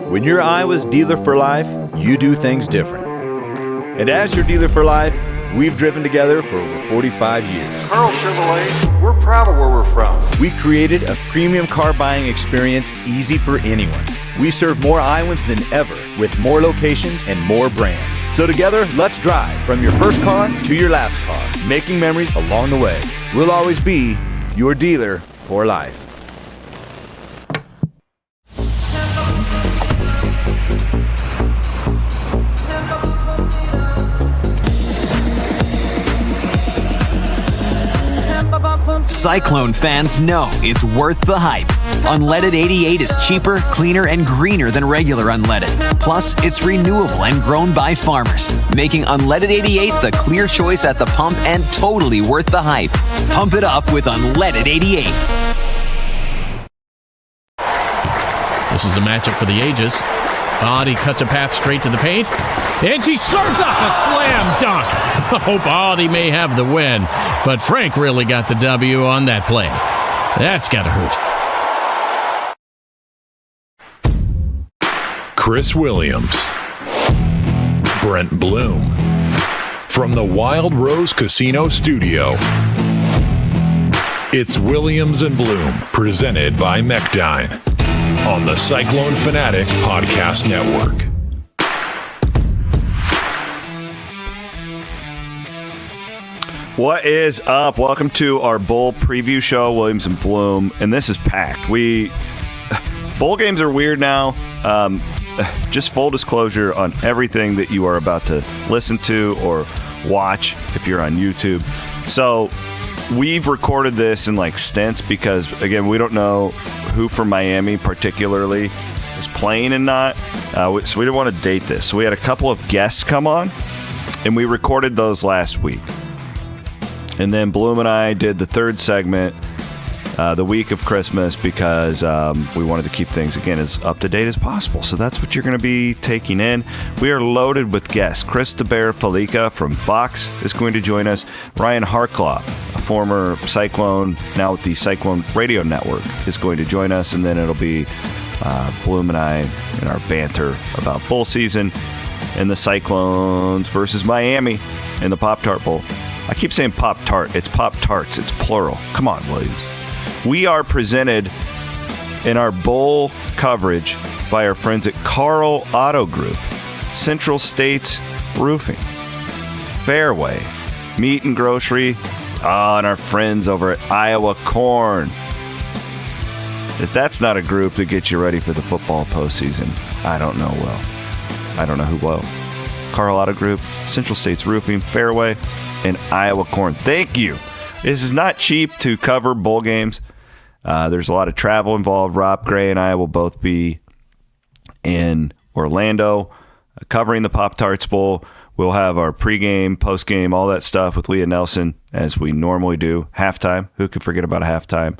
When you're Iowa's dealer for life, you do things different. And as your dealer for life, we've driven together for over 45 years. Carl Chevrolet, we're proud of where we're from. We created a premium car buying experience easy for anyone. We serve more Iowans than ever with more locations and more brands. So together, let's drive from your first car to your last car, making memories along the way. We'll always be your dealer for life. Cyclone fans know it's worth the hype. Unleaded 88 is cheaper, cleaner, and greener than regular unleaded. Plus, it's renewable and grown by farmers, making Unleaded 88 the clear choice at the pump and totally worth the hype. Pump it up with Unleaded 88. This is a matchup for the ages. Body cuts a path straight to the paint, and she serves up a slam dunk. Oh, Body may have the win, but Frank really got the W on that play. That's got to hurt. Chris Williams, Brent Blum, from the Wild Rose Casino Studio. It's Williams and Blum, presented by Mechdyne, on the Cyclone Fanatic Podcast Network. What is up? Welcome to our bowl preview show, Williams and Blum, and this is packed. Bowl games are weird now. Just full disclosure on everything that you are about to listen to or watch if you're on YouTube. So we've recorded this in like stints because, again, we don't know who from Miami particularly is playing and not. So we didn't want to date this. So we had a couple of guests come on, and we recorded those last week. And then Blum and I did the third segment the week of Christmas because we wanted to keep things, again, as up-to-date as possible. So that's what you're going to be taking in. We are loaded with guests. Chris the Bear Fallica from Fox is going to join us. Ryan Harklau, a former Cyclone, now with the Cyclone Radio Network, is going to join us. And then it'll be Blum and I in our banter about bowl season and the Cyclones versus Miami in the Pop-Tart Bowl. I keep saying Pop-Tart. It's Pop-Tarts. It's plural. Come on, Williams. We are presented in our bowl coverage by our friends at Carl Auto Group, Central States Roofing, Fairway, Meat and Grocery, and our friends over at Iowa Corn. If that's not a group that gets you ready for the football postseason, I don't know I don't know who will. Carl Auto Group, Central States Roofing, Fairway, and Iowa Corn. Thank you. This is not cheap to cover bowl games. There's a lot of travel involved. Rob Gray and I will both be in Orlando covering the Pop-Tarts Bowl. We'll have our pregame, postgame, all that stuff with Leah Nelson, as we normally do. Halftime. Who could forget about a halftime?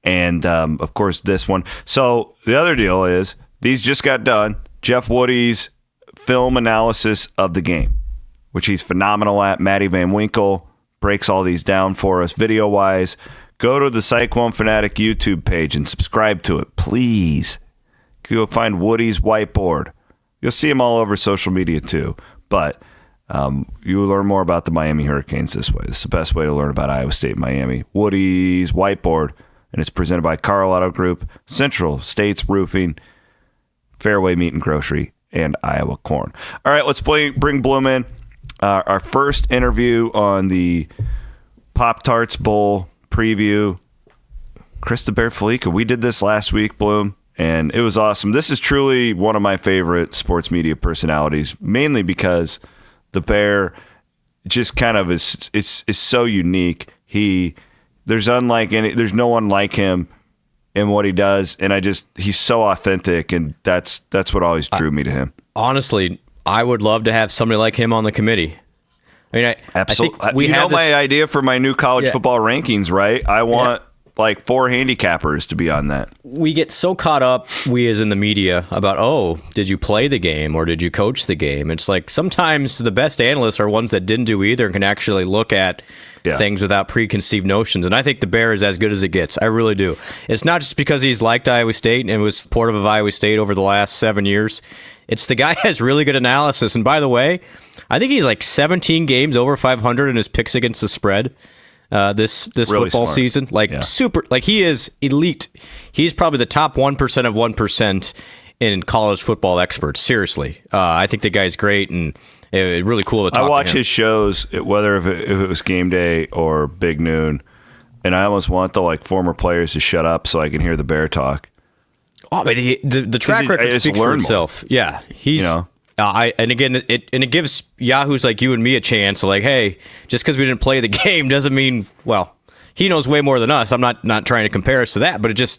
And, of course, this one. So the other deal is these just got done. Jeff Woody's film analysis of the game, which he's phenomenal at. Maddie Van Winkle breaks all these down for us video-wise. Go to the Cyclone Fanatic YouTube page and subscribe to it, please. Go find Woody's whiteboard. You'll see him all over social media, too. But you'll learn more about the Miami Hurricanes this way. This is the best way to learn about Iowa State and Miami. Woody's whiteboard, and it's presented by Carl Auto Group, Central States Roofing, Fairway Meat and Grocery, and Iowa Corn. All right, let's bring Blum in. Our first interview on the Pop-Tarts Bowl preview. Chris the Bear Fallica. We did this last week, Blum, and it was awesome. This is truly one of my favorite sports media personalities, mainly because the Bear just kind of is so unique. There's no one like him in what he does, and he's so authentic, and that's what always drew me to him. Honestly, I would love to have somebody like him on the committee. I mean, absolutely. I think my idea for my new college football rankings, right? I want like 4 handicappers to be on that. We get so caught up, we as in the media, about, oh, did you play the game or did you coach the game? It's like sometimes the best analysts are ones that didn't do either and can actually look at things without preconceived notions. And I think the Bear is as good as it gets. I really do. It's not just because he's liked Iowa State and was supportive of Iowa State over the last 7 years. It's the guy has really good analysis. And by the way, I think he's like 17 games over 500 in his picks against the spread. This really football smart. Season, super, like he is elite. He's probably the top 1% of 1% in college football experts. Seriously, I think the guy's great and really cool to talk to him. I watch his shows, whether if it was game day or Big Noon, and I almost want the former players to shut up so I can hear the Bear talk. Oh, but the track record speaks for itself. Yeah, he's. And again, it gives Yahoos like you and me a chance. Like, hey, just because we didn't play the game doesn't mean, well, he knows way more than us. I'm not trying to compare us to that, but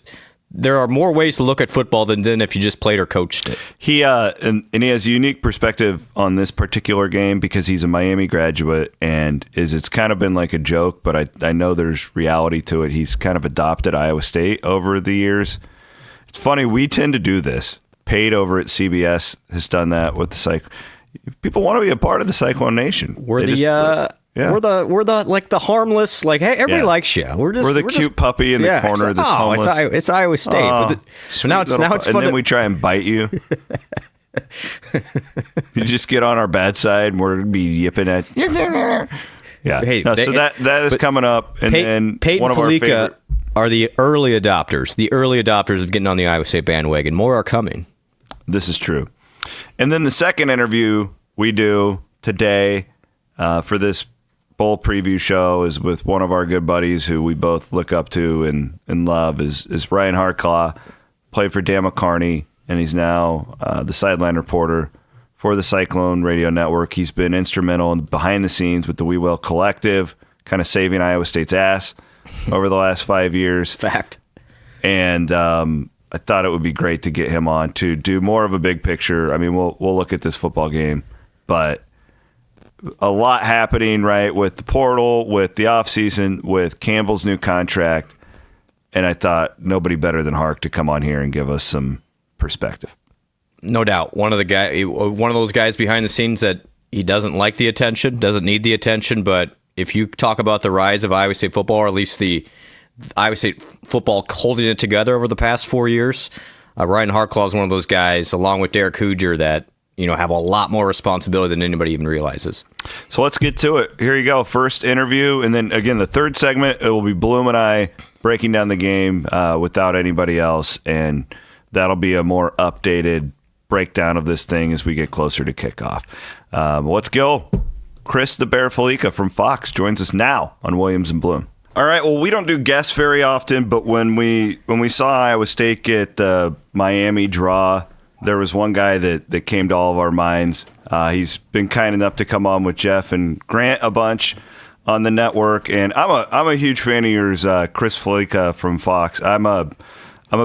there are more ways to look at football than if you just played or coached it. He and he has a unique perspective on this particular game because he's a Miami graduate, and it's kind of been like a joke, but I know there's reality to it. He's kind of adopted Iowa State over the years. It's funny, we tend to do this. Paid over at CBS has done that with the Cyclone. People want to be a part of the Cyclone Nation. We're the harmless, like, hey, everybody likes you. We're the cute puppy in the corner that's homeless. It's Iowa State. So now it's fun. And then we try and bite you. You just get on our bad side and we're going to be yipping at yeah. Hey, so that is coming up. And then Peyton one of Fallica our favorite are the early adopters of getting on the Iowa State bandwagon. More are coming. This is true. And then the second interview we do today for this bowl preview show is with one of our good buddies who we both look up to and love is Ryan Harklau. Played for Dan McCarney, and he's now the sideline reporter for the Cyclone Radio Network. He's been instrumental in behind the scenes with the We Will Collective, kind of saving Iowa State's ass over the last 5 years. Fact. And I thought it would be great to get him on to do more of a big picture. I mean, we'll look at this football game, but a lot happening, right, with the portal, with the offseason, with Campbell's new contract, and I thought nobody better than Hark to come on here and give us some perspective. No doubt. One of those guys behind the scenes that he doesn't like the attention, doesn't need the attention, but if you talk about the rise of Iowa State football, or at least the Iowa State football holding it together over the past 4 years, Ryan Harklau is one of those guys, along with Derek Hooger, that have a lot more responsibility than anybody even realizes. So let's get to it. Here you go. First interview, and then again the third segment. It will be Bloom and I breaking down the game without anybody else, and that'll be a more updated breakdown of this thing as we get closer to kickoff. Let's go. Chris the Bear Fallica from Fox joins us now on Williams and Blum. All right, well, we don't do guests very often, but when we saw Iowa State get the Miami draw, there was one guy that came to all of our minds. He's been kind enough to come on with Jeff and Grant a bunch on the network, and I'm a huge fan of yours, Chris Fallica from Fox. I'm a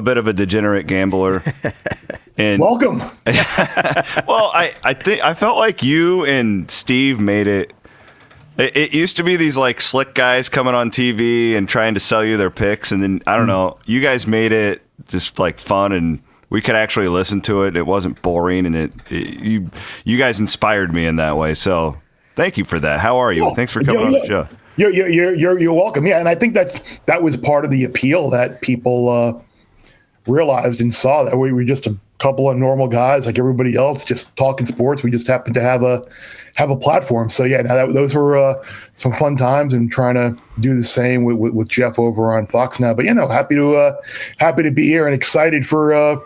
bit of a degenerate gambler. And welcome. Well, I felt like you and Steve made it. It used to be these slick guys coming on TV and trying to sell you their picks, and then I don't know, you guys made it just fun, and we could actually listen to it. It wasn't boring, and you guys inspired me in that way. So thank you for that. How are you? Oh, Thanks for coming on the show. You're welcome. Yeah, and I think that was part of the appeal that people realized and saw, that we were just a couple of normal guys like everybody else, just talking sports. We just happened to have a platform. So yeah, those were some fun times, and trying to do the same with Jeff over on Fox now. But happy to be here and excited for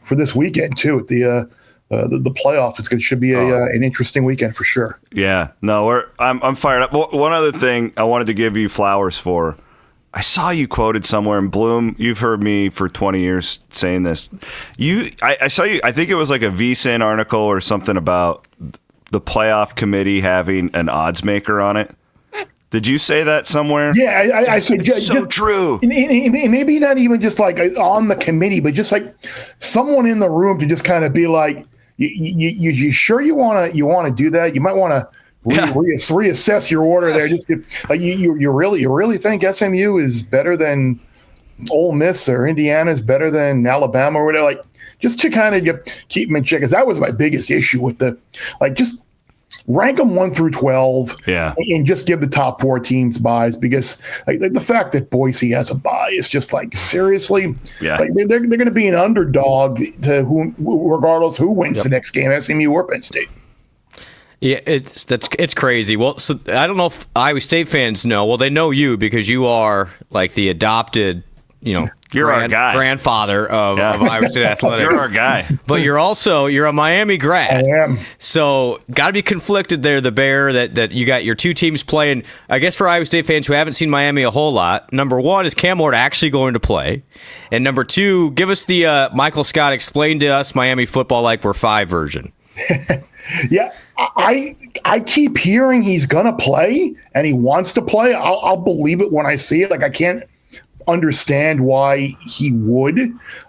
this weekend too. At the playoff, it should be an interesting weekend for sure. Yeah, no, I'm fired up. One other thing I wanted to give you flowers for. I saw you quoted somewhere in Bloom. You've heard me for 20 years saying this. I saw you. I think it was like a VSiN article or something about the playoff committee having an odds maker on it. Did you say that somewhere? Yeah, I said it's so true. Maybe not even just on the committee, but just someone in the room to just kind of be like, you sure you want to do that? You might want to reassess your order there. Just you really think SMU is better than Ole Miss or Indiana is better than Alabama or whatever, like just to kind of keep them in check. Because that was my biggest issue with just rank them 1 through 12, and just give the top 4 teams buys, because like the fact that Boise has a bye is just like, seriously, like they're going to be an underdog to whom, regardless who wins the next game, SMU or Penn State. Yeah, it's crazy. Well, so I don't know if Iowa State fans know. Well, they know you because you are like the adopted, you're our guy, grandfather of Iowa State athletics. You're our guy, but you're a Miami grad. I am. So got to be conflicted there. The Bear that you got your 2 teams playing. I guess for Iowa State fans who haven't seen Miami a whole lot, number 1 is Cam Ward actually going to play, and number 2, give us the Michael Scott explain to us Miami football like we're 5 version. Yeah. I keep hearing he's gonna play and he wants to play. I'll believe it when I see it. Like, I can't understand why he would.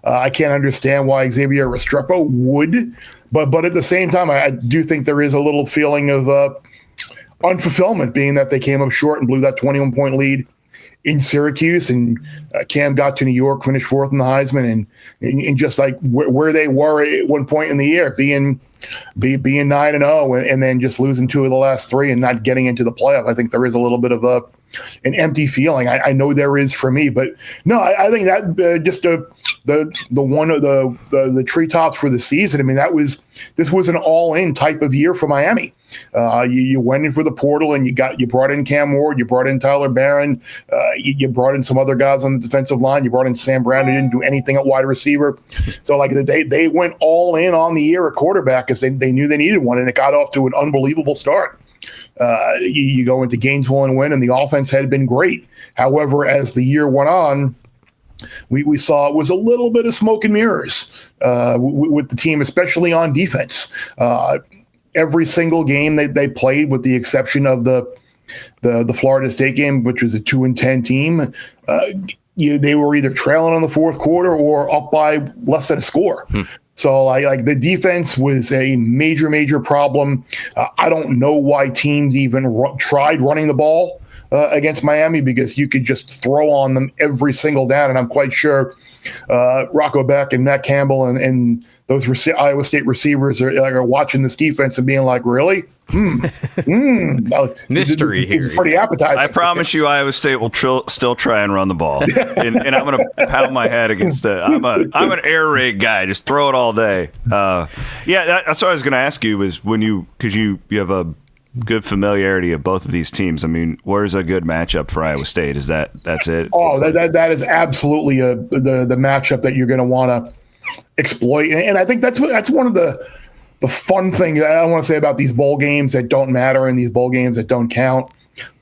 I can't understand why Xavier Restrepo would. But at the same time, I do think there is a little feeling of unfulfillment, being that they came up short and blew that 21-point lead in Syracuse, and Cam got to New York, finished 4th in the Heisman, and just like where they were at one point in the year, being 9-0, and then just losing 2 of the last 3 and not getting into the playoff. I think there is a little bit of an empty feeling. I know there is for me, but no, I think that just the one of the treetops for the season. I mean, this was an all-in type of year for Miami. You went in for the portal and you brought in Cam Ward, you brought in Tyler Barron, you brought in some other guys on the defensive line, you brought in Sam Brown, who didn't do anything at wide receiver. So like they went all in on the year at quarterback because they knew they needed one, and it got off to an unbelievable start. You go into Gainesville and win, and the offense had been great. However, as the year went on, we saw it was a little bit of smoke and mirrors with the team, especially on defense. Every single game they played, with the exception of the Florida State game, which was a 2-10 team, they were either trailing on the fourth quarter or up by less than a score. So like the defense was a major problem. I don't know why teams even tried running the ball against Miami, because you could just throw on them every single down. And I'm quite sure Rocco Beck and Matt Campbell and those Iowa State receivers are watching this defense and being like, really? Mystery here. It's pretty appetizing. I promise you, Iowa State will still try and run the ball, and I'm going to pound my head against it. I'm an air raid guy. Just throw it all day. That's what I was going to ask you, was because you have a good familiarity of both of these teams. I mean, where's a good matchup for Iowa State? That's it? Oh, that is absolutely the matchup that you're going to want to exploit, and I think that's one of the fun thing I want to say about these bowl games that don't matter and these bowl games that don't count.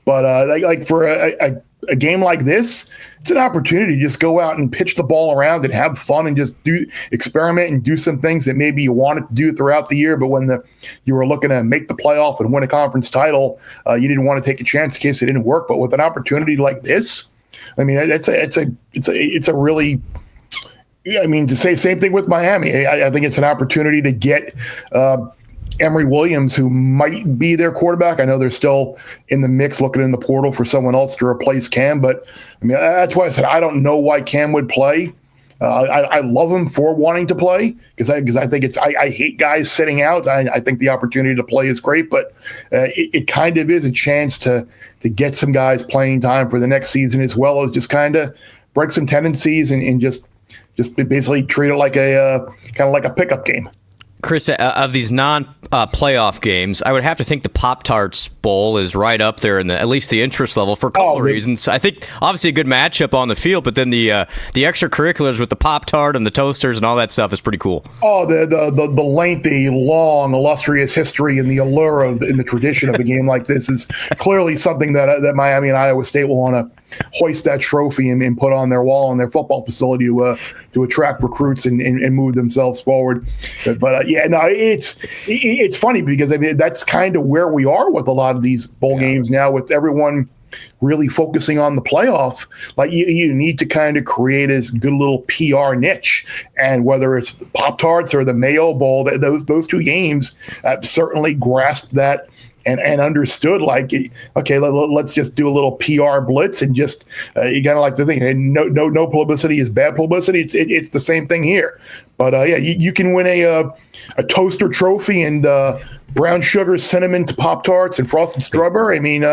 But like for a game like this, it's an opportunity to just go out and pitch the ball around and have fun and just experiment and do some things that maybe you wanted to do throughout the year, but when you were looking to make the playoff and win a conference title, you didn't want to take a chance in case it didn't work. But with an opportunity like this, I mean, it's a really, I mean, to say same thing with Miami. I think it's an opportunity to get Emory Williams, who might be their quarterback. I know they're still in the mix, looking in the portal for someone else to replace Cam. But I mean, that's why I said I don't know why Cam would play. I love him for wanting to play because I think I hate guys sitting out. I think the opportunity to play is great, but it kind of is a chance to get some guys playing time for the next season, as well as just kind of break some tendencies and just basically treat it like a kind of like a pickup game. Chris, of these non-playoff games, I would have to think the Pop-Tarts Bowl is right up there in at least the interest level for a couple of reasons. I think obviously a good matchup on the field, but then the extracurriculars with the Pop-Tart and the toasters and all that stuff is pretty cool. Oh, the lengthy, long, illustrious history and the allure of and the tradition of a game like this is clearly something that Miami and Iowa State will want to hoist that trophy and put on their wall in their football facility to attract recruits and move themselves forward. But it's funny because I mean that's kind of where we are with a lot of these bowl games now, with everyone really focusing on the playoff. Like you need to kind of create this good little PR niche, and whether it's the Pop-Tarts or the Mayo Bowl, those two games certainly grasped that and understood like, okay, let's just do a little PR blitz and just you kind of like the thing. And no publicity is bad publicity. It's the same thing here. But yeah, you can win a toaster trophy and brown sugar, cinnamon Pop-Tarts and frosted strawberry. I mean,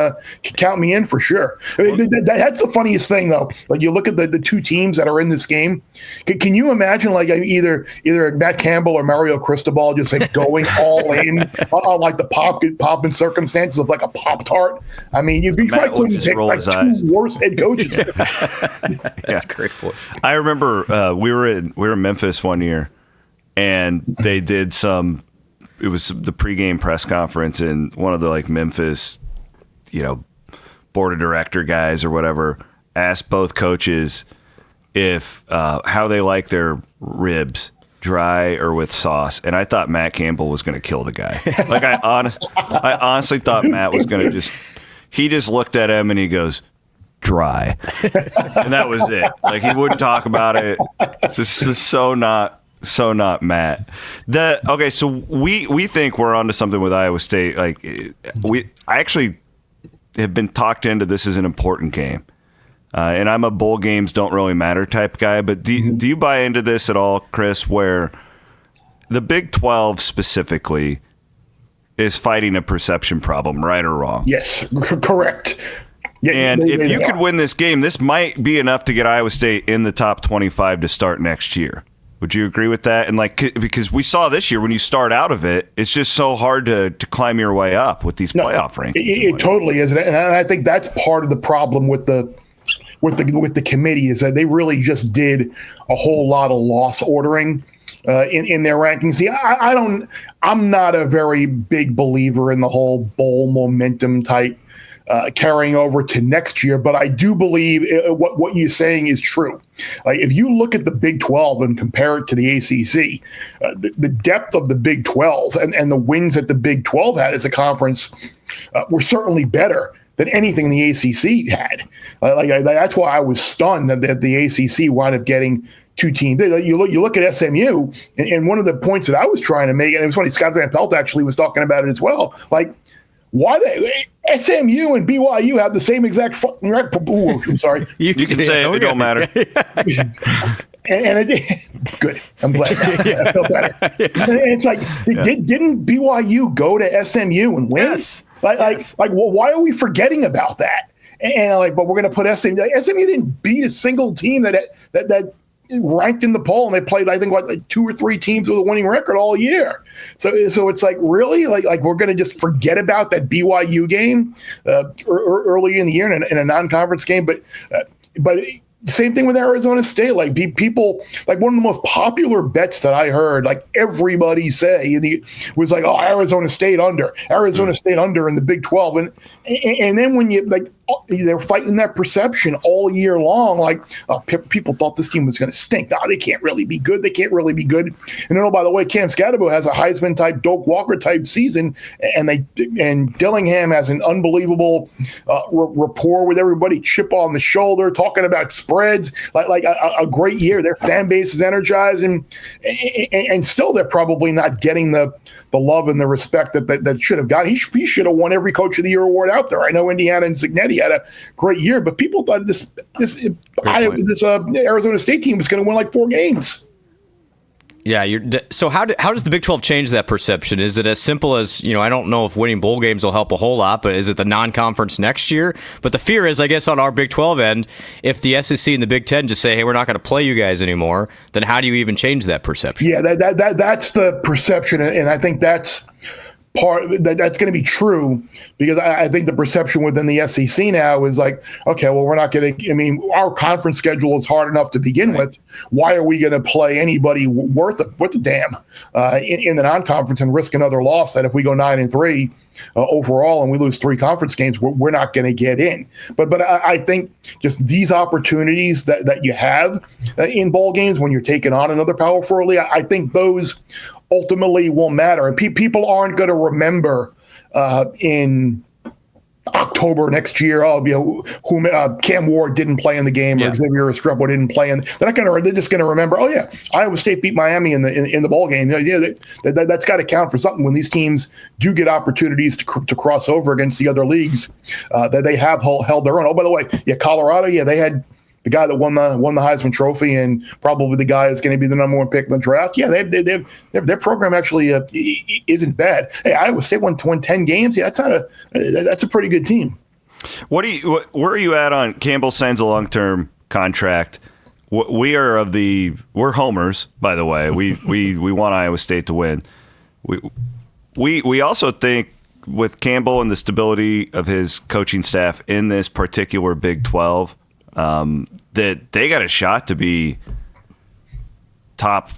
count me in for sure. I mean, that's the funniest thing, though. Like you look at the two teams that are in this game. Can you imagine like either Matt Campbell or Mario Cristobal just like going all in on like the pop and circumstances of like a Pop-Tart? I mean, you probably couldn't pick like two worst head coaches. That's a great point. I remember we were in Memphis one year, and they did some. It was the pregame press conference, and one of the like Memphis, board of director guys or whatever asked both coaches if how they like their ribs, dry or with sauce. And I thought Matt Campbell was going to kill the guy. Like I honestly thought Matt was going to he just looked at him and he goes, dry. And that was it. Like he wouldn't talk about it. This is so not Matt. Okay, so we think we're onto something with Iowa State. Like I actually have been talked into this as an important game, and I'm a bowl games don't really matter type guy. But do you buy into this at all, Chris? Where the Big 12 specifically is fighting a perception problem, right or wrong? Yes, correct. Yeah, and if you could win this game, this might be enough to get Iowa State in the top 25 to start next year. Would you agree with that? And because we saw this year when you start out of it, it's just so hard to climb your way up with these playoff rankings. It totally is, and I think that's part of the problem with the committee is that they really just did a whole lot of loss ordering in their rankings. See, I'm not a very big believer in the whole bowl momentum type carrying over to next year, but I do believe what you're saying is true. Like if you look at the Big 12 and compare it to the ACC, the depth of the Big 12 and the wins that the Big 12 had as a conference were certainly better than anything the ACC had. That's why I was stunned that the ACC wound up getting two teams. You look at SMU, and one of the points that I was trying to make, and it was funny, Scott Van Pelt actually was talking about it as well, like why SMU and BYU have the same exact fucking record. I'm sorry. You can say it don't matter. And it, good. I'm glad. I feel better. And it's like, didn't BYU go to SMU and win? Yes. Well, why are we forgetting about that? And but we're going to put SMU. SMU didn't beat a single team that ranked in the poll, and they played, I think, like two or three teams with a winning record all year. So it's like, really, like we're going to just forget about that BYU game early in the year in a non-conference game, but same thing with Arizona State. Like people, like one of the most popular bets that I heard, like everybody say, was like, "Oh, Arizona State under in the Big 12," and then when you they're fighting that perception all year long. Like people thought this team was going to stink. They can't really be good. And then, oh, by the way, Cam Scatterbo has a Heisman type, Doak Walker type season, and Dillingham has an unbelievable rapport with everybody, chip on the shoulder, talking about spreads, like a great year. Their fan base is energized, and still they're probably not getting the love and the respect that should have gotten. He should have won every Coach of the Year award out there. I know Indiana and Cignetti had a great year, but people thought this Arizona State team was going to win like 4 games. Yeah, so how does the Big 12 change that perception? Is it as simple as, I don't know if winning bowl games will help a whole lot, but is it the non-conference next year? But the fear is, I guess, on our Big 12 end, if the SEC and the Big 10 just say, hey, we're not going to play you guys anymore, then how do you even change that perception? Yeah, that's the perception, and I think that's that's going to be true, because I think the perception within the SEC now is like, okay, well, we're not going to. I mean, our conference schedule is hard enough to begin with. Why are we going to play anybody worth a damn in the non-conference and risk another loss that if we go 9-3 overall and we lose 3 conference games, we're not going to get in. But I think just these opportunities that you have in bowl games when you're taking on another Power 4 league, I think those ultimately will matter. And people aren't going to remember in October next year, Cam Ward didn't play in the game, or Xavier Restrepo didn't play, and they're just going to remember, Iowa State beat Miami in the bowl game. That's got to count for something when these teams do get opportunities to cross over against the other leagues that they have held their own. Oh, by the way, Colorado, they had the guy that won the Heisman Trophy, and probably the guy is going to be the number one pick in the draft. Yeah, their program actually isn't bad. Hey, Iowa State won 10 games. Yeah, that's a pretty good team. Where are you at on Campbell signs a long-term contract? We're homers, by the way. We want Iowa State to win. We also think with Campbell and the stability of his coaching staff in this particular Big 12. That they got a shot to be top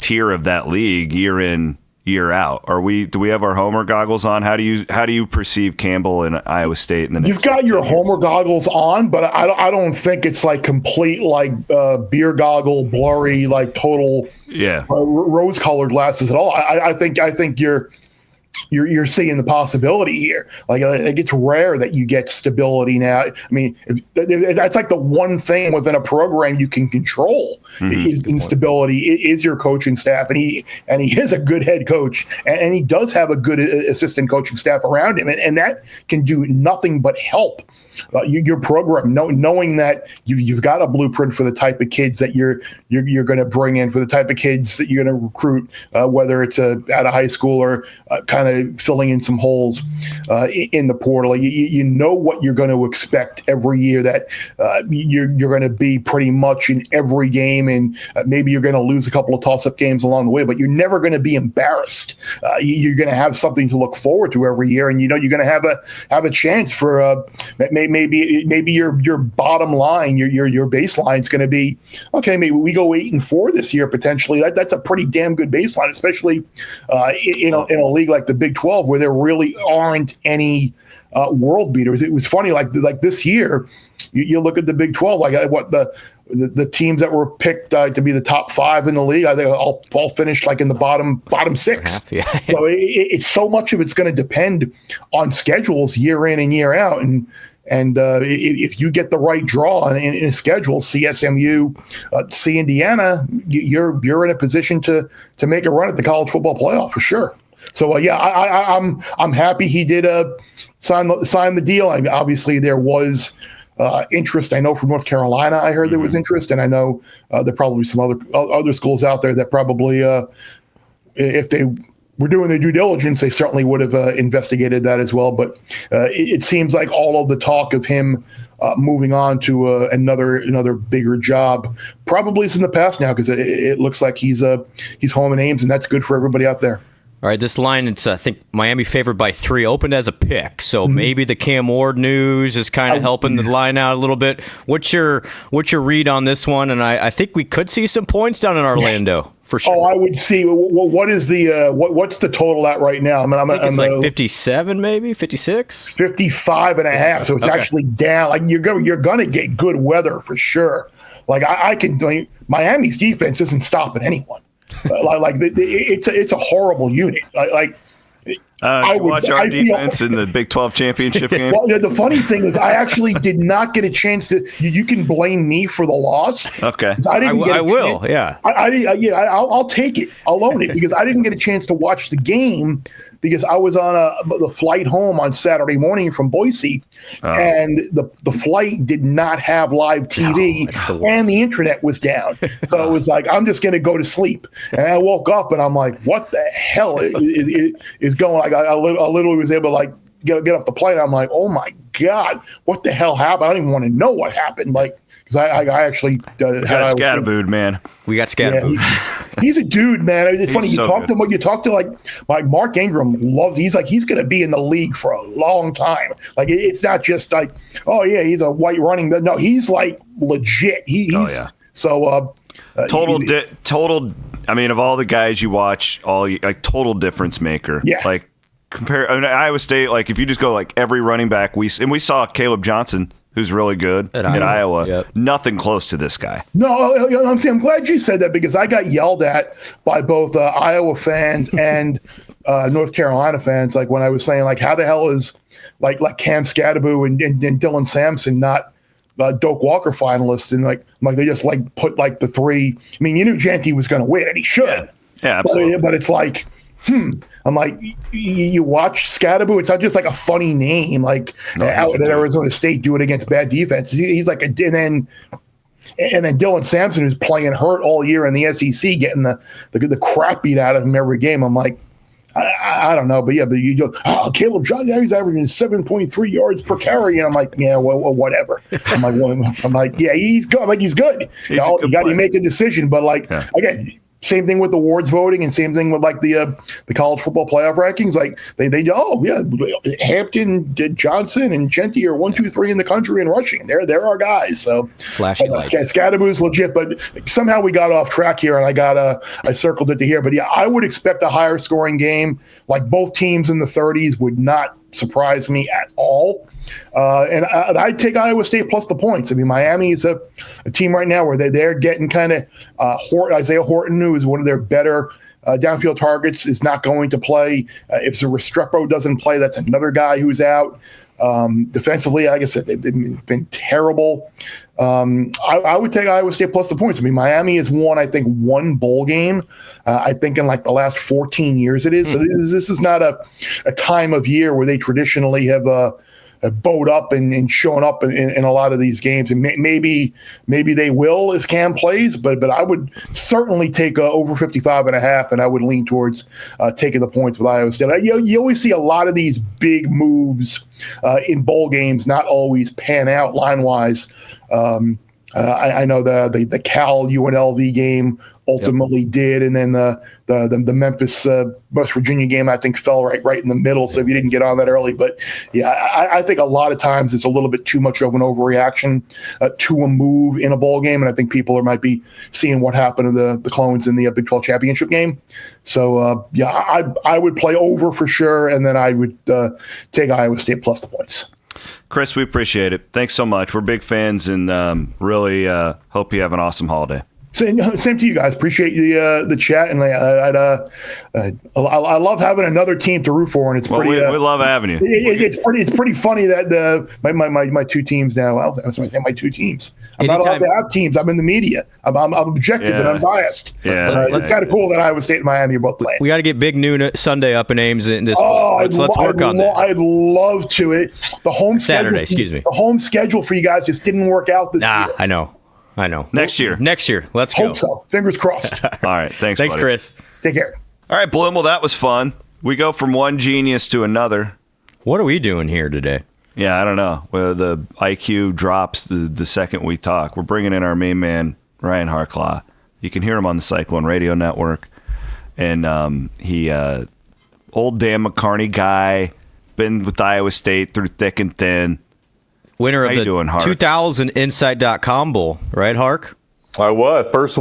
tier of that league year in, year out. Do we have our homer goggles on? How do you perceive Campbell and Iowa State in the next? You've got your homer goggles on, but I don't think it's like complete beer goggle, blurry, total rose colored glasses at all. I think you're seeing the possibility here. It's rare that you get stability now. I mean, that's like the one thing within a program you can control is instability. Is your coaching staff, and he is a good head coach, and he does have a good assistant coaching staff around him, and that can do nothing but help your program, knowing that you've got a blueprint for the type of kids that you're going to bring in, for the type of kids that you're going to recruit, whether it's out of high school or kind of filling in some holes in the portal. You know what you're going to expect every year, that you're going to be pretty much in every game, and maybe you're going to lose a couple of toss-up games along the way, but you're never going to be embarrassed. You're going to have something to look forward to every year, and you're going to have a chance for maybe your bottom line, your baseline is going to be, okay, maybe we go 8-4 this year potentially. That's a pretty damn good baseline, especially in a league like the Big 12 where there really aren't any world beaters. It was funny, like this year, you look at the Big 12, what the teams that were picked to be the top 5 in the league, I think all finished in the bottom 6. Yeah. So it's so much of it's going to depend on schedules year in and year out, and if you get the right draw in a schedule, see SMU, see Indiana, you're in a position to make a run at the college football playoff for sure. So I'm happy he did sign the deal. Obviously there was interest. I know from North Carolina, I heard there was interest, and I know there probably some other schools out there that probably if they were doing their due diligence, they certainly would have investigated that as well. But it seems like all of the talk of him moving on to another bigger job probably is in the past now, because it looks like he's home in Ames, and that's good for everybody out there. All right, this line, it's I think Miami favored by 3, opened as a pick, so maybe the Cam Ward news is kind of helping the line out a little bit. What's your read on this one? And I think we could see some points down in Orlando for sure. Oh, I would see. What is the what's the total at right now? I think it's like 57, maybe 56, 55 and a half. So it's actually down. You're going to get good weather for sure. Miami's defense isn't stopping anyone. It's a horrible unit. I would watch our defense in the Big 12 championship game. Well, the funny thing is, I actually did not get a chance to. You can blame me for the loss. Okay, I will. Yeah, I'll take it. I'll own it, because I didn't get a chance to watch the game because I was on the flight home on Saturday morning from Boise, and the flight did not have live TV, and the internet was down. So it was like, I'm just going to go to sleep. And I woke up and I'm like, what the hell is going on? I literally was able to get off the plane. I'm like, oh my God, what the hell happened? I don't even want to know what happened. Because I actually got scatterbooed, man. We got scatterbooed. Yeah, he's a dude, man. It's funny. You talk to Mark Ingram loves. He's going to be in the league for a long time. It's not just he's a white running. No, he's legit. So total. I mean, of all the guys you watch, total difference maker. Yeah. Compare Iowa State. If you just go every running back, we saw Caleb Johnson who's really good at Iowa. Yep. Nothing close to this guy. No, I'm glad you said that because I got yelled at by both Iowa fans and North Carolina fans. Like when I was saying, like, how the hell is like Cam Scadaboo and Dylan Sampson not Doak Walker finalists? And like they just like put like the three. I mean, you knew Genty was going to win, and he should. Yeah, absolutely. But it's like. I'm like, you watch Scadaboo. It's not just like a funny name, like out at Arizona State doing against bad defense. He's like, and then Dylan Sampson, who's playing hurt all year in the SEC, getting the crap beat out of him every game. I'm like, I don't know, but you go, Caleb Johnson, he's averaging 7.3 yards per carry, and I'm like, yeah, well, whatever. I'm like, yeah, he's good. I'm like, he's good. You got to make a decision, but like again. Same thing with the awards voting, and same thing with like the college football playoff rankings. Like Hampton, Johnson, and Genty are 1, 2, 3 in the country in rushing. They're our guys. So Scadaboo's legit, but somehow we got off track here, and I circled it to here. But yeah, I would expect a higher scoring game. Like both teams in the 30s would not surprise me at all. And I'd take Iowa State plus the points. I mean, Miami is a team right now where they're getting kind of Isaiah Horton, who is one of their better downfield targets, is not going to play. If Restrepo doesn't play, that's another guy who's out. Defensively, like I said, they've been terrible. I would take Iowa State plus the points. I mean, Miami has won, I think, one bowl game. I think in like the last 14 years it is. So this is not a time of year where they traditionally have bowed up and shown up in a lot of these games, and maybe they will if Cam plays, but I would certainly take over 55.5, and I would lean towards taking the points with Iowa State. You always see a lot of these big moves in bowl games not always pan out line wise. I know the Cal UNLV game ultimately did, and then the Memphis West Virginia game I think fell right in the middle. So if you didn't get on that early, but yeah, I think a lot of times it's a little bit too much of an overreaction to a move in a bowl game, and I think people might be seeing what happened to the Clones in the Big 12 championship game. So I would play over for sure, and then I would take Iowa State plus the points. Chris, we appreciate it. Thanks so much. We're big fans, and really hope you have an awesome holiday. Same to you guys. Appreciate the chat, and I love having another team to root for, and it's pretty. We love having you. It's pretty funny that my two teams now. I was going to say my two teams. I'm not allowed to have teams. I'm in the media. I'm objective and unbiased. Yeah, it's kind of cool that Iowa State and Miami are both playing. We got to get Big Noon Sunday up in Ames in this. Let's work on that. I'd love to. The home Saturday. Schedule, the home schedule for you guys just didn't work out this year. I know. Next year. Let's go. Hope so. Fingers crossed. All right. Thanks, buddy. Chris. Take care. All right, Bloom. Well, that was fun. We go from one genius to another. What are we doing here today? Yeah, I don't know. Well, the IQ drops the second we talk. We're bringing in our main man, Ryan Harklau. You can hear him on the Cyclone Radio Network. And he, old Dan McCarney guy, been with Iowa State through thick and thin. Winner of the 2000 Insight.com Bowl, right, Hark? I was first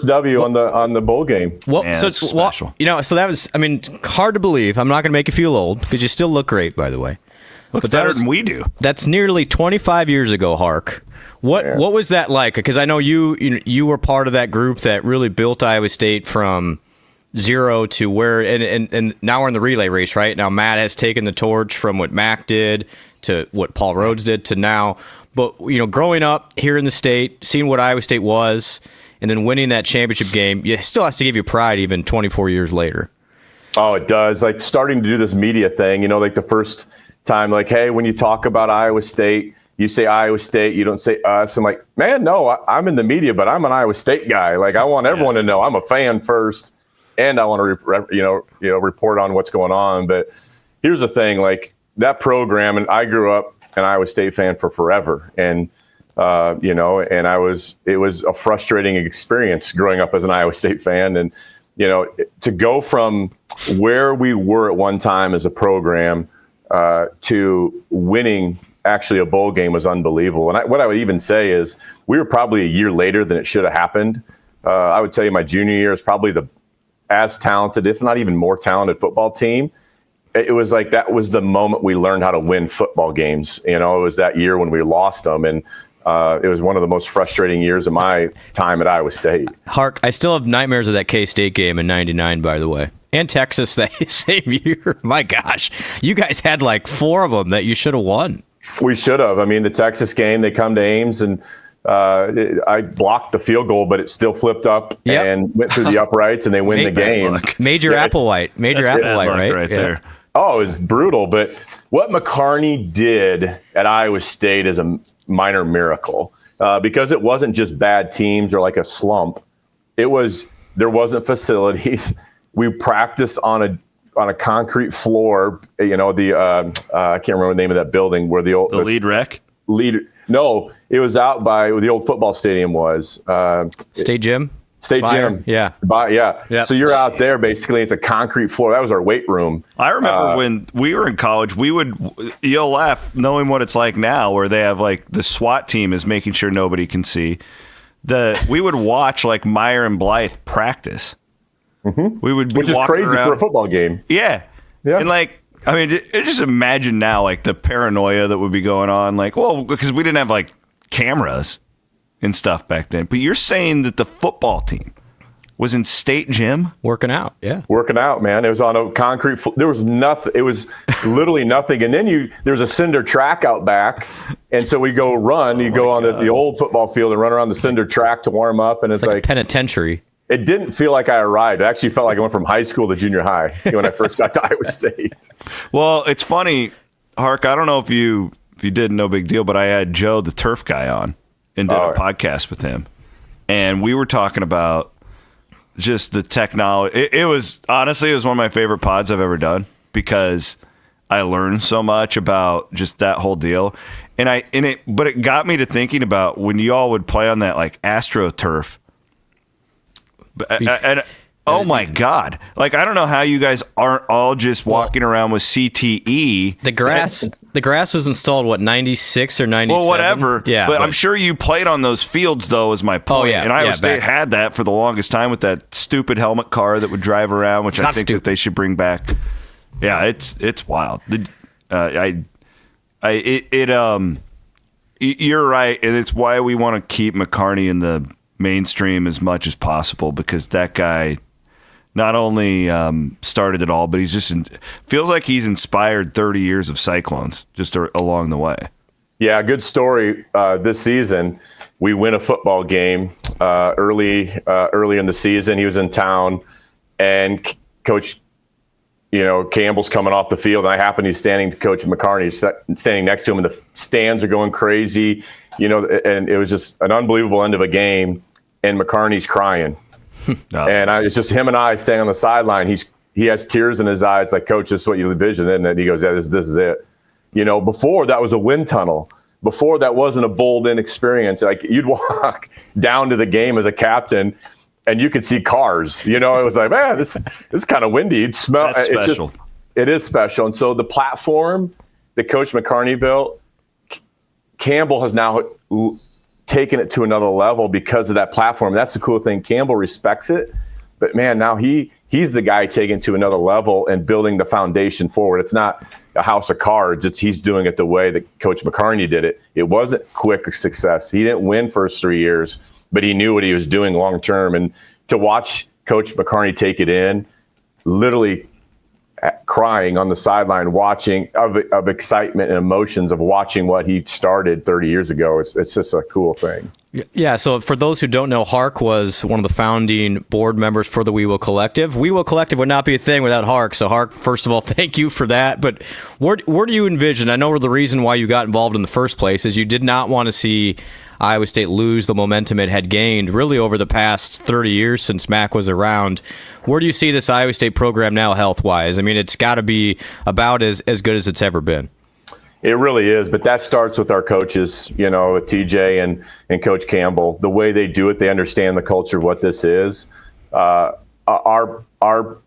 W on the bowl game. Well, Man, so special. So that was, hard to believe. I'm not going to make you feel old because you still look great, by the way. Look better than we do. That's nearly 25 years ago, Hark. What was that like? Because I know you were part of that group that really built Iowa State from zero to where, and now we're in the relay race, right? Now Matt has taken the torch from what Mac did to what Paul Rhodes did to now. But, growing up here in the state, seeing what Iowa State was, and then winning that championship game, it still has to give you pride even 24 years later. Oh, it does. Like starting to do this media thing, like the first time, like, hey, when you talk about Iowa State, you say Iowa State, you don't say us. I'm like, man, no, I'm in the media, but I'm an Iowa State guy. Like, I want everyone to know I'm a fan first, and I want to, report on what's going on. But here's the thing, like, that program, and I grew up an Iowa State fan for forever. And, and it was a frustrating experience growing up as an Iowa State fan. And, to go from where we were at one time as a program to winning actually a bowl game was unbelievable. And what I would even say is we were probably a year later than it should have happened. I would tell you my junior year is probably as talented, if not even more talented football team. it was like that was the moment we learned how to win football games. It was that year when we lost them, and it was one of the most frustrating years of my time at Iowa State. Hark, I still have nightmares of that K-State game in '99, by the way. And Texas that same year. My gosh, you guys had like 4 of them that you should have won. We should have. I mean, the Texas game, they come to Ames, and I blocked the field goal, but it still flipped up and went through the uprights, and they win the game. Major Applewhite, right there. Oh, it was brutal. But what McCarney did at Iowa State is a minor miracle because it wasn't just bad teams or like a slump. There wasn't facilities. We practiced on a concrete floor. I can't remember the name of that building where the lead rec. No, it was out by where the old football stadium was. State gym. Gym. Yeah. Yep. So you're out there basically. It's a concrete floor. That was our weight room. I remember when we were in college, you'll laugh knowing what it's like now, where they have like the SWAT team is making sure nobody can see. We would watch like Meyer and Blythe practice. Mm-hmm. We would be which is crazy around for a football game. Yeah. And like, I mean, just imagine now like the paranoia that would be going on. Like, well, because we didn't have like cameras and stuff back then. But you're saying that the football team was in state gym working out. Yeah. Working out, man. It was on a concrete there was nothing. It was literally nothing. And then there's a cinder track out back. And so we go run. You go on the old football field and run around the cinder track to warm up. And it's like a penitentiary. It didn't feel like I arrived. It actually felt like I went from high school to junior high when I first got to Iowa State. Well, it's funny, Hark. I don't know if you did, no big deal, but I had Joe, the turf guy, on and did a podcast with him. And we were talking about just the technology. It was one of my favorite pods I've ever done because I learned so much about just that whole deal. But it got me to thinking about when you all would play on that like AstroTurf. And oh my God! Like I don't know how you guys aren't all just walking around with CTE. The grass was installed 96 or 97. Well, whatever. Yeah, but I'm sure you played on those fields though. Is my point. Oh yeah, and Iowa State had that for the longest time with that stupid helmet car that would drive around, which I think that they should bring back. Yeah, it's wild. You're right, and it's why we want to keep McCarney in the mainstream as much as possible because that guy not only started it all, but he's just feels like he's inspired 30 years of Cyclones just along the way. Yeah, good story. This season, we win a football game early in the season. He was in town, and Coach, Campbell's coming off the field, and I happen to be standing to Coach McCarney, standing next to him, and the stands are going crazy, and it was just an unbelievable end of a game. And McCarney's crying. And it's just him and I staying on the sideline. He has tears in his eyes, like, Coach, this is what you envision. And then he goes, yeah, this is it. Before that was a wind tunnel. Before that wasn't a bowled-in experience. Like, you'd walk down to the game as a captain, and you could see cars. It was like, man, this is kind of windy. You'd smell. That's special. It is special. And so the platform that Coach McCarney built, Campbell has now taken it to another level because of that platform. That's the cool thing. Campbell respects it, but man, now he's the guy taking it to another level and building the foundation forward. It's not a house of cards. He's doing it the way that Coach McCarney did it. It wasn't quick success. He didn't win first 3 years, but he knew what he was doing long term. And to watch Coach McCarney take it in, literally crying on the sideline, watching of excitement and emotions of watching what he started 30 years ago. It's just a cool thing. Yeah, so for those who don't know, Hark was one of the founding board members for the We Will Collective. We Will Collective would not be a thing without Hark. So Hark, first of all, thank you for that. But where do you envision? I know the reason why you got involved in the first place is you did not want to see Iowa State lose the momentum it had gained really over the past 30 years since Mac was around. Where do you see this Iowa State program now health-wise? I mean, it's got to be about as good as it's ever been. It really is, but that starts with our coaches, with TJ and Coach Campbell. The way they do it, they understand the culture of what this is. Our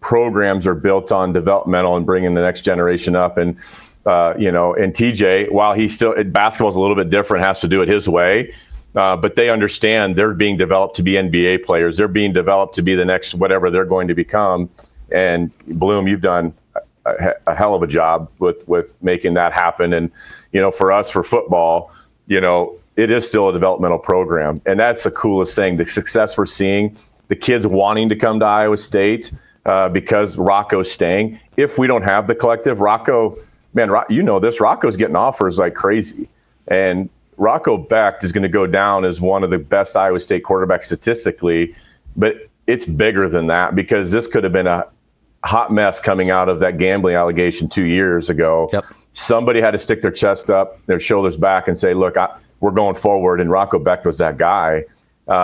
programs are built on developmental and bringing the next generation up. And and TJ, while basketball's a little bit different, has to do it his way. But they understand they're being developed to be NBA players. They're being developed to be the next whatever they're going to become. And Bloom, you've done a hell of a job with making that happen. And, for us, for football, it is still a developmental program. And that's the coolest thing, the success we're seeing, the kids wanting to come to Iowa State because Rocco's staying. If we don't have the collective, Rocco, man, Rocco's getting offers like crazy. And Rocco Becht is going to go down as one of the best Iowa State quarterbacks statistically, but it's bigger than that because this could have been a hot mess coming out of that gambling allegation 2 years ago. Yep. Somebody had to stick their chest up, their shoulders back, and say, look, we're going forward. And Rocco Becht was that guy.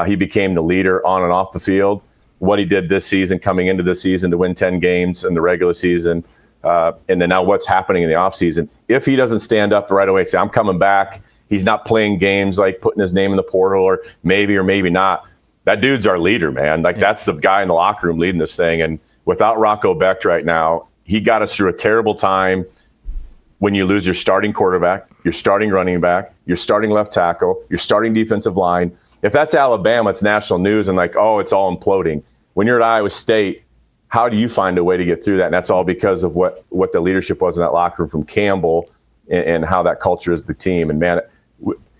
He became the leader on and off the field. What he did this season, coming into this season to win 10 games in the regular season, and then now what's happening in the offseason. If he doesn't stand up right away and say, I'm coming back, he's not playing games like putting his name in the portal or maybe not. That dude's our leader, man. That's the guy in the locker room leading this thing. And without Rocco Becht right now, he got us through a terrible time when you lose your starting quarterback, your starting running back, your starting left tackle, your starting defensive line. If that's Alabama, it's national news and it's all imploding. When you're at Iowa State, how do you find a way to get through that? And that's all because of what the leadership was in that locker room from Campbell and how that culture is the team. And man,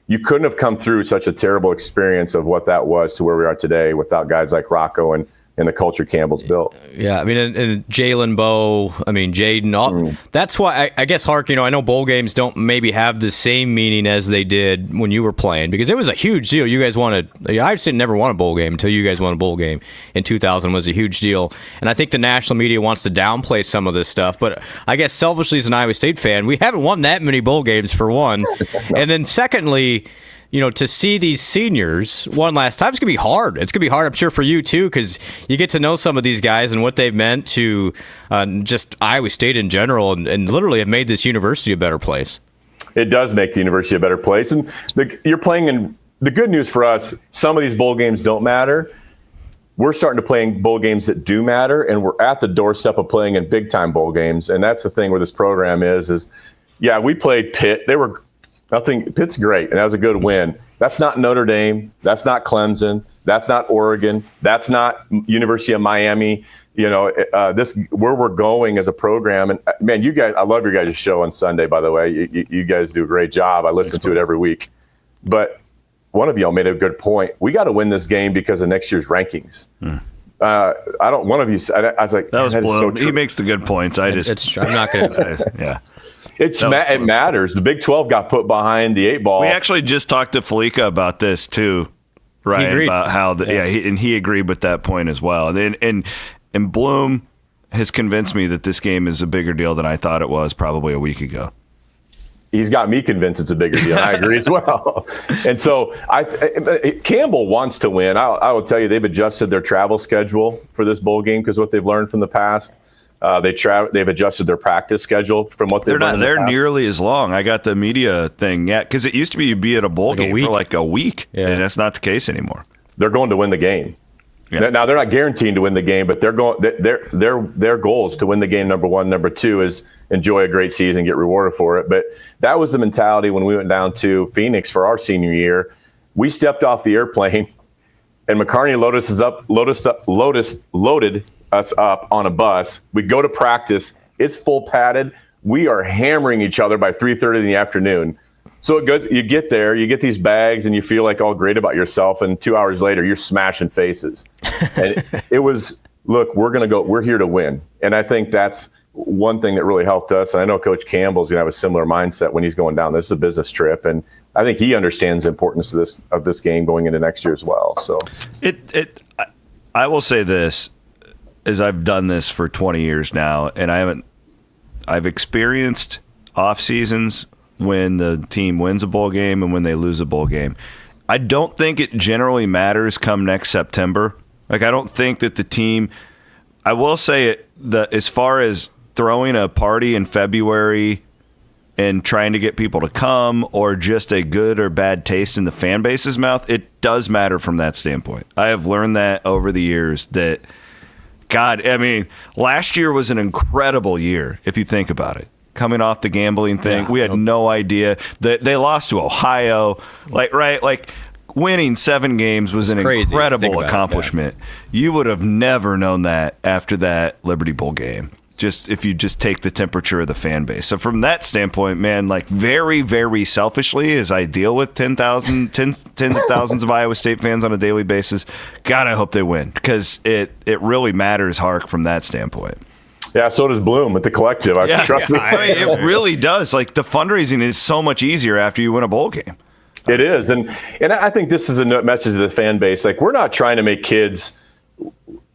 you couldn't have come through such a terrible experience of what that was to where we are today without guys like Rocco and the culture Campbell's built. Yeah, I mean, and Jalen Bowe, Jaden, that's why I guess, Hark, I know bowl games don't maybe have the same meaning as they did when you were playing, because it was a huge deal. You guys I've never won a bowl game until you guys won a bowl game in 2000 was a huge deal. And I think the national media wants to downplay some of this stuff, but I guess selfishly as an Iowa State fan, we haven't won that many bowl games for one. And then secondly, to see these seniors one last time, it's going to be hard. It's going to be hard, I'm sure, for you, too, because you get to know some of these guys and what they've meant to just Iowa State in general and literally have made this university a better place. It does make the university a better place. And you're playing in the good news for us, some of these bowl games don't matter. We're starting to play in bowl games that do matter, and we're at the doorstep of playing in big-time bowl games. And that's the thing where this program is we played Pitt. Pitt's great, and that was a good win. That's not Notre Dame. That's not Clemson. That's not Oregon. That's not University of Miami. This where we're going as a program. And man, you guys, I love your guys' show on Sunday, by the way. You guys do a great job. I listen to it every week. But one of y'all made a good point. We got to win this game because of next year's rankings. One of you, I was like, that was Blum. So he makes the good points. I'm not going to. Yeah. It matters. The Big 12 got put behind the 8 ball. We actually just talked to Fallica about this too, Ryan, about how he agreed with that point as well. And Bloom has convinced me that this game is a bigger deal than I thought it was probably a week ago. He's got me convinced it's a bigger deal. I agree as well. And so Campbell wants to win. I will tell you, they've adjusted their travel schedule for this bowl game because what they've learned from the past. They've adjusted their practice schedule from what they've learned. They're nearly as long. I got the media thing, because it used to be you'd be at a bowl game for like a week, and that's not the case anymore. They're going to win the game. Yeah. Now they're not guaranteed to win the game, but they're going. Their goal is to win the game. Number one, number two is enjoy a great season, get rewarded for it. But that was the mentality when we went down to Phoenix for our senior year. We stepped off the airplane, and McCarney loaded us up on a bus. We go to practice. It's full padded. We are hammering each other by 3:30 in the afternoon. So you get there, you get these bags, and you feel like all great about yourself. And 2 hours later, you're smashing faces. And it was, look, we're here to win. And I think that's one thing that really helped us. And I know Coach Campbell's going to have a similar mindset when he's going down. This is a business trip. And I think he understands the importance of this game going into next year as well. So I will say this, as I've done this for 20 years now, and I've experienced off seasons when the team wins a bowl game and when they lose a bowl game. I don't think it generally matters come next September. I don't think that the team, I will say as far as throwing a party in February and trying to get people to come, or just a good or bad taste in the fan base's mouth, it does matter from that standpoint. I have learned that over the years that, last year was an incredible year if you think about it. Coming off the gambling thing, we had no idea that they lost to Ohio. Winning 7 games was an incredible accomplishment. You would have never known that after that Liberty Bowl game. just if you just take the temperature of the fan base. So from that standpoint, man, like very, very selfishly, as I deal with tens of thousands of Iowa State fans on a daily basis, God, I hope they win, because it really matters, Hark, from that standpoint. Yeah, so does Bloom with the collective. Trust me. I mean, it really does. Like, the fundraising is so much easier after you win a bowl game. It is, and I think this is a message to the fan base. Like, we're not trying to make kids.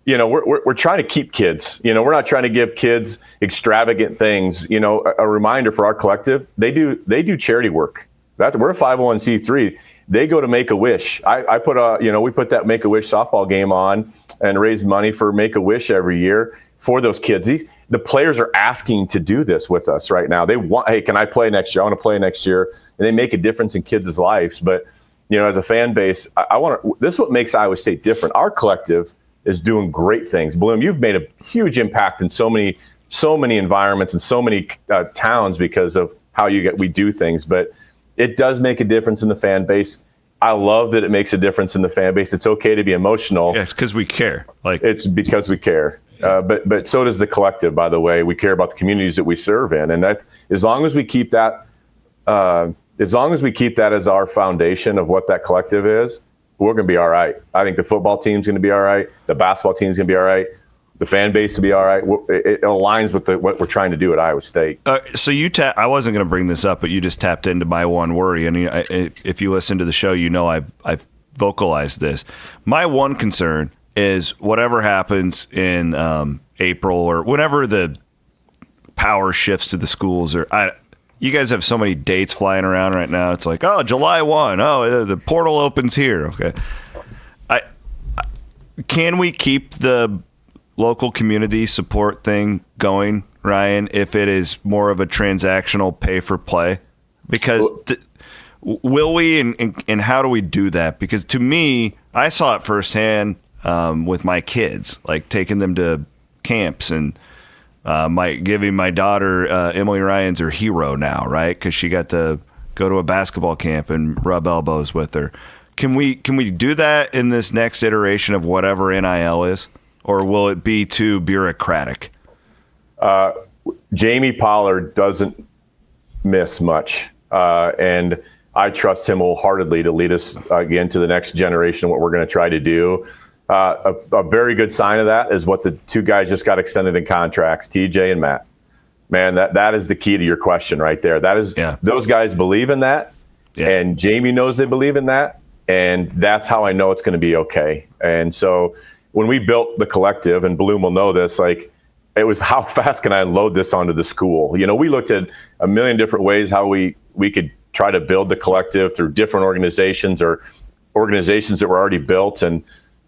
We're trying to keep kids. We're not trying to give kids extravagant things. A reminder for our collective: they do charity work. We're a 501c3. They go to Make-A-Wish. We put that Make-A-Wish softball game on and raise money for Make-A-Wish every year for those kids. The players are asking to do this with us right now. They want, hey, can I play next year? I want to play next year, and they make a difference in kids' lives. But as a fan base, this is what makes Iowa State different. Our collective is doing great things. Bloom, you've made a huge impact in so many environments and so many towns because of how we do things. But it does make a difference in the fan base. I love that it makes a difference in the fan base. It's okay to be emotional. Yes, because we care. It's because we care. But so does the collective. By the way, we care about the communities that we serve in, and that as long as we keep that as our foundation of what that collective is, we're going to be all right. I think the football team's going to be all right. The basketball team's going to be all right. The fan base will be all right. It aligns with what we're trying to do at Iowa State. So I wasn't going to bring this up, but you just tapped into my one worry. And if you listen to the show, I've vocalized this. My one concern is whatever happens in April or whenever the power shifts to the schools, you guys have so many dates flying around right now. It's like, oh, July 1. Oh, the portal opens here. Okay. Can we keep the local community support thing going, Ryan, if it is more of a transactional pay for play? Because will we, and how do we do that? Because to me, I saw it firsthand with my kids, like taking them to camps and giving my daughter Emily Ryan's her hero now, right? Because she got to go to a basketball camp and rub elbows with her. Can we do that in this next iteration of whatever NIL is, or will it be too bureaucratic? Jamie Pollard doesn't miss much, and I trust him wholeheartedly to lead us again to the next generation. What we're going to try to do. A very good sign of that is what the two guys just got extended in contracts, TJ and Matt. Man, that is the key to your question right there. That is, those guys believe in that, and Jamie knows they believe in that, and that's how I know it's going to be okay. And so when we built the collective, and Bloom will know this, like, it was how fast can I load this onto the school? We looked at a million different ways how we could try to build the collective through different organizations or organizations that were already built, and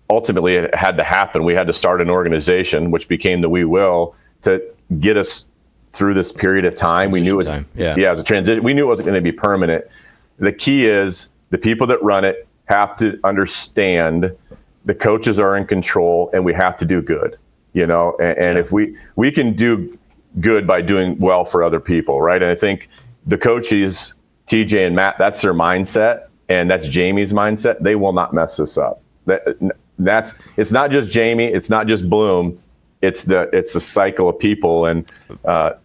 ultimately it had to happen. We had to start an organization, which became the We Will, to get us through this period of time. We knew it was as a transition. We knew it wasn't going to be permanent. The key is the people that run it have to understand the coaches are in control, and we have to do good. And if we can do good by doing well for other people, right? And I think the coaches, TJ and Matt, that's their mindset, and that's Jamie's mindset. They will not mess this up. It's not just Jamie, it's not just Bloom, it's the cycle of people, and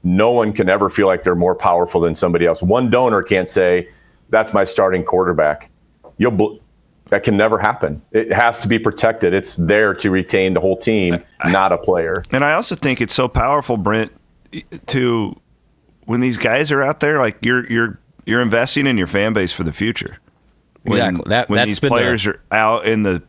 no one can ever feel like they're more powerful than somebody else. One donor can't say, that's my starting quarterback. That can never happen. It has to be protected. It's there to retain the whole team, not a player. And I also think it's so powerful, Brent, to when these guys are out there, like you're investing in your fan base for the future. Exactly. When these players are out in the,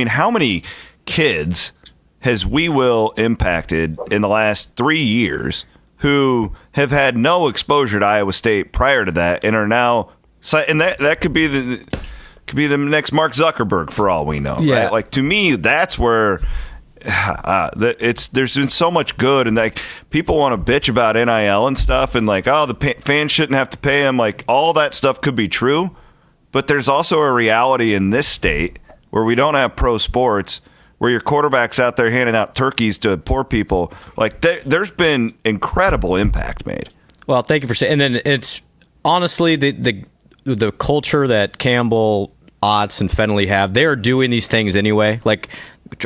how many kids has We Will impacted in the last 3 years who have had no exposure to Iowa State prior to that and are now, and that could be the next Mark Zuckerberg for all we know, right? Like, to me, that's where there's been so much good, and like people want to bitch about NIL and stuff, and like, oh, the fans shouldn't have to pay them. Like, all that stuff could be true. But there's also a reality in this state where we don't have pro sports, where your quarterback's out there handing out turkeys to poor people. Like, there's been incredible impact made. Well, thank you for saying. And then it's honestly the culture that Campbell, Otts, and Fenley have. They are doing these things anyway. Like,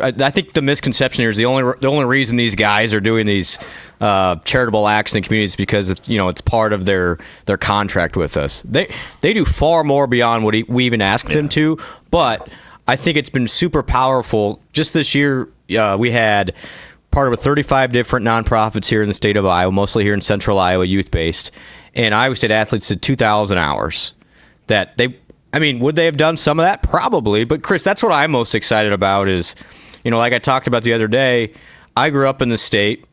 I think the misconception here is the only reason these guys are doing these charitable acts in the communities because it's part of their contract with us. They do far more beyond what we even ask them to, but I think it's been super powerful. Just this year, we had part of 35 different nonprofits here in the state of Iowa, mostly here in central Iowa, youth-based, and Iowa State athletes did 2,000 hours. Would they have done some of that? Probably, but Chris, that's what I'm most excited about is, like I talked about the other day, I grew up in the state,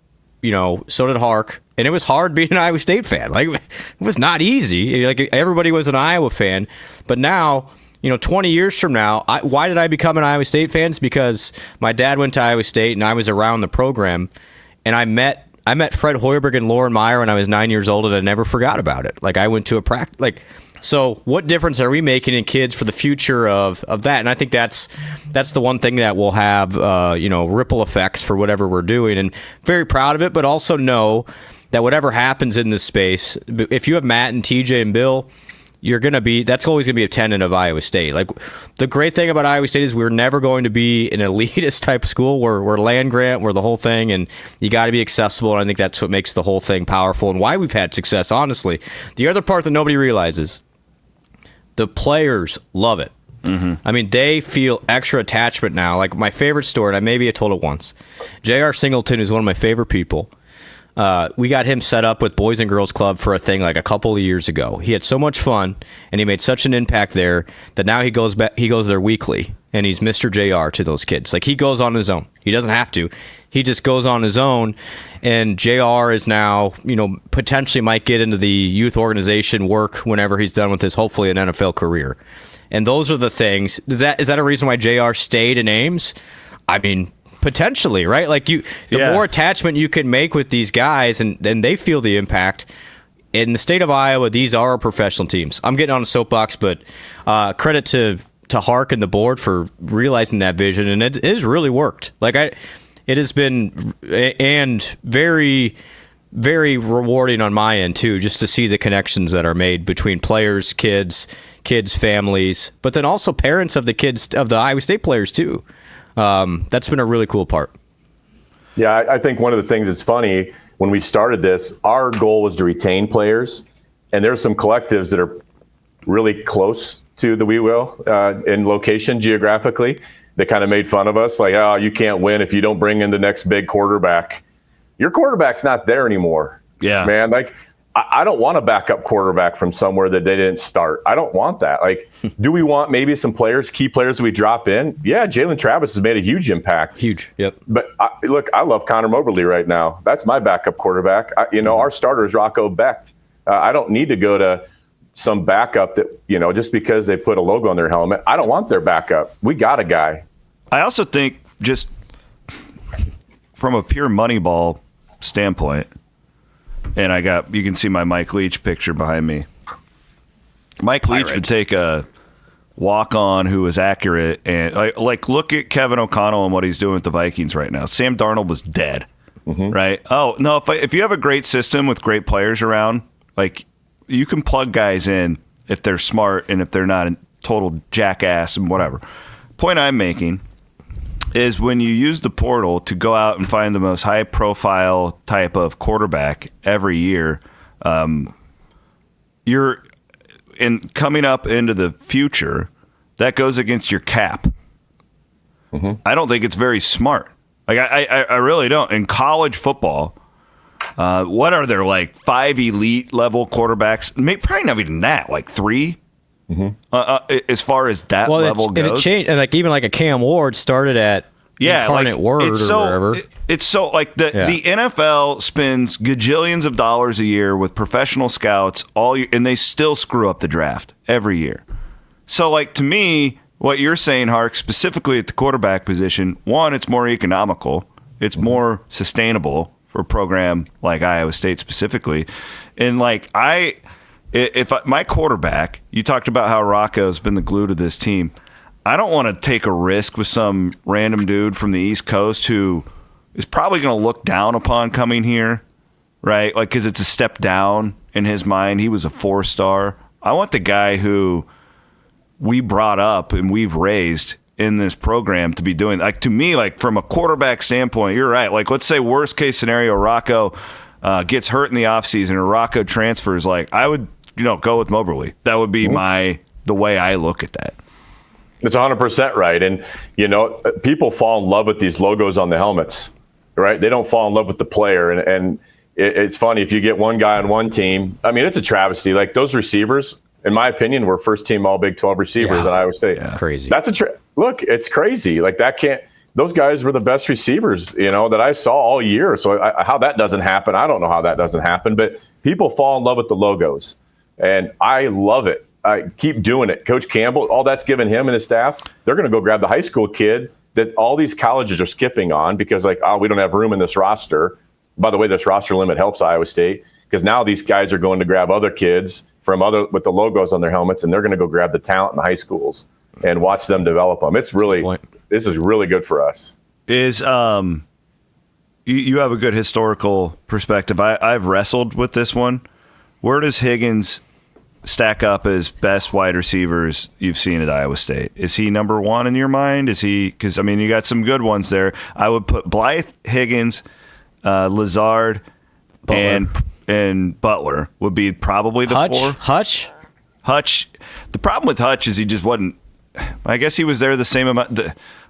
so did Hark, and it was hard being an Iowa State fan. Like, it was not easy. Like, everybody was an Iowa fan, but now, 20 years from now, why did I become an Iowa State fan? It's because my dad went to Iowa State, and I was around the program, and I met Fred Hoiberg and Lauren Meyer when I was 9 years old, and I never forgot about it. Like, I went to a practice, so what difference are we making in kids for the future of that? And I think that's the one thing that will have, ripple effects for whatever we're doing, and very proud of it, but also know that whatever happens in this space, if you have Matt and TJ and Bill, that's always going to be a tenet of Iowa State. Like, the great thing about Iowa State is we're never going to be an elitist type school. We're land grant, we're the whole thing, and you got to be accessible. And I think that's what makes the whole thing powerful and why we've had success, honestly. The other part that nobody realizes, the players love it. Mm-hmm. They feel extra attachment now. Like, my favorite story, and maybe I told it once, J.R. Singleton is one of my favorite people. We got him set up with Boys and Girls Club for a thing like a couple of years ago. He had so much fun, and he made such an impact there that now he goes there weekly, and he's Mr. JR to those kids. Like, he goes on his own. He doesn't have to. He just goes on his own, and JR is now, potentially might get into the youth organization work whenever he's done with his, hopefully, an NFL career. And those are the things. Is that a reason why JR stayed in Ames? Potentially, right? Like, the more attachment you can make with these guys, and they feel the impact. In the state of Iowa, these are professional teams. I'm getting on a soapbox, but credit to Hark and the board for realizing that vision, and it has really worked. Like, it has been and very, very rewarding on my end too, just to see the connections that are made between players, kids, families, but then also parents of the kids of the Iowa State players too. That's been a really cool part. Yeah, I think one of the things that's funny, when we started this, our goal was to retain players, and there's some collectives that are really close to the We Will in location geographically that kind of made fun of us, like, oh, you can't win if you don't bring in the next big quarterback. Your quarterback's not there anymore. Yeah, man. Like, I don't want a backup quarterback from somewhere that they didn't start. I don't want that. Like, do we want maybe some key players that we drop in? Yeah, Jalen Travis has made a huge impact. Huge, yep. But look, I love Connor Moberly right now. That's my backup quarterback. Our starter is Rocco Becht. I don't need to go to some backup that, just because they put a logo on their helmet. I don't want their backup. We got a guy. I also think, just from a pure Moneyball standpoint, and you can see my Mike Leach picture behind me. Mike Leach would take a walk-on who was accurate and like look at Kevin O'Connell and what he's doing with the Vikings right now. Sam Darnold was dead, right? Oh no, if you have a great system with great players around, like, you can plug guys in if they're smart and if they're not a total jackass and whatever. Point I'm making is when you use the portal to go out and find the most high-profile type of quarterback every year, you're coming up into the future, that goes against your cap. Mm-hmm. I don't think it's very smart. Like, I really don't. In college football, what are there, like 5 elite level quarterbacks? Probably not even that, like 3. Mm-hmm. As far as that level goes, and it changed, and like even like a Cam Ward started at Incarnate Word or wherever. It's so like the NFL spends gajillions of dollars a year with professional scouts all year, and they still screw up the draft every year. So, like, to me, what you're saying, Hark, specifically at the quarterback position, one, it's more economical, it's more sustainable for a program like Iowa State specifically, and like my quarterback, you talked about how Rocco's been the glue to this team. I don't want to take a risk with some random dude from the East Coast who is probably going to look down upon coming here, right? Like, because it's a step down in his mind. He was a 4-star. I want the guy who we brought up and we've raised in this program to be doing. Like, to me, like from a quarterback standpoint, you're right. Like, let's say worst case scenario, Rocco gets hurt in the offseason or Rocco transfers. Like, I would, go with Moberly. That would be the way I look at that. It's 100% right. And, people fall in love with these logos on the helmets, right? They don't fall in love with the player. And it's funny, if you get one guy on one team, I mean, it's a travesty. Like, those receivers, in my opinion, were first-team All-Big 12 receivers at Iowa State. Yeah. Crazy. That's look, it's crazy. Like, those guys were the best receivers, that I saw all year. So how that doesn't happen, I don't know how that doesn't happen. But people fall in love with the logos. And I love it. I keep doing it. Coach Campbell, all that's given him and his staff, they're going to go grab the high school kid that all these colleges are skipping on because, we don't have room in this roster. By the way, this roster limit helps Iowa State because now these guys are going to grab other kids with the logos on their helmets, and they're going to go grab the talent in the high schools and watch them develop them. This is really good for us. You have a good historical perspective. I've wrestled with this one. Where does Higgins stack up as best wide receivers you've seen at Iowa State? Is he number one in your mind? Is he? Because you got some good ones there. I would put Blythe, Higgins, Lazard, Butler. and Butler would be probably the four. Hutch. The problem with Hutch is he just wasn't. I guess he was there the same amount.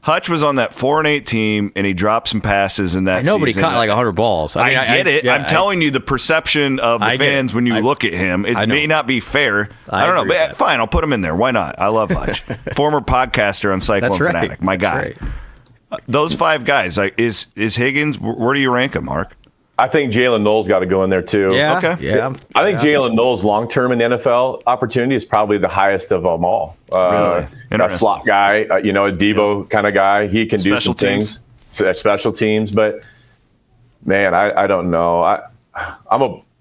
Hutch was on that 4-8 team, and he dropped some passes in that Nobody season. caught like 100 balls. I get it. Yeah, I'm telling you, the perception of the fans when you look at him, it may not be fair. I don't know. But fine, I'll put him in there. Why not? I love Hutch. Former podcaster on Cyclone Fanatic. My guy. Those five guys, is Higgins, where do you rank him, Mark? I think Jalen Knowles got to go in there too. Yeah. Okay. Yeah. I think Jalen Knowles' long-term in the NFL opportunity is probably the highest of them all. Really? A slot guy, a Devo kind of guy. He can do some things. Special teams. But, man, I don't know.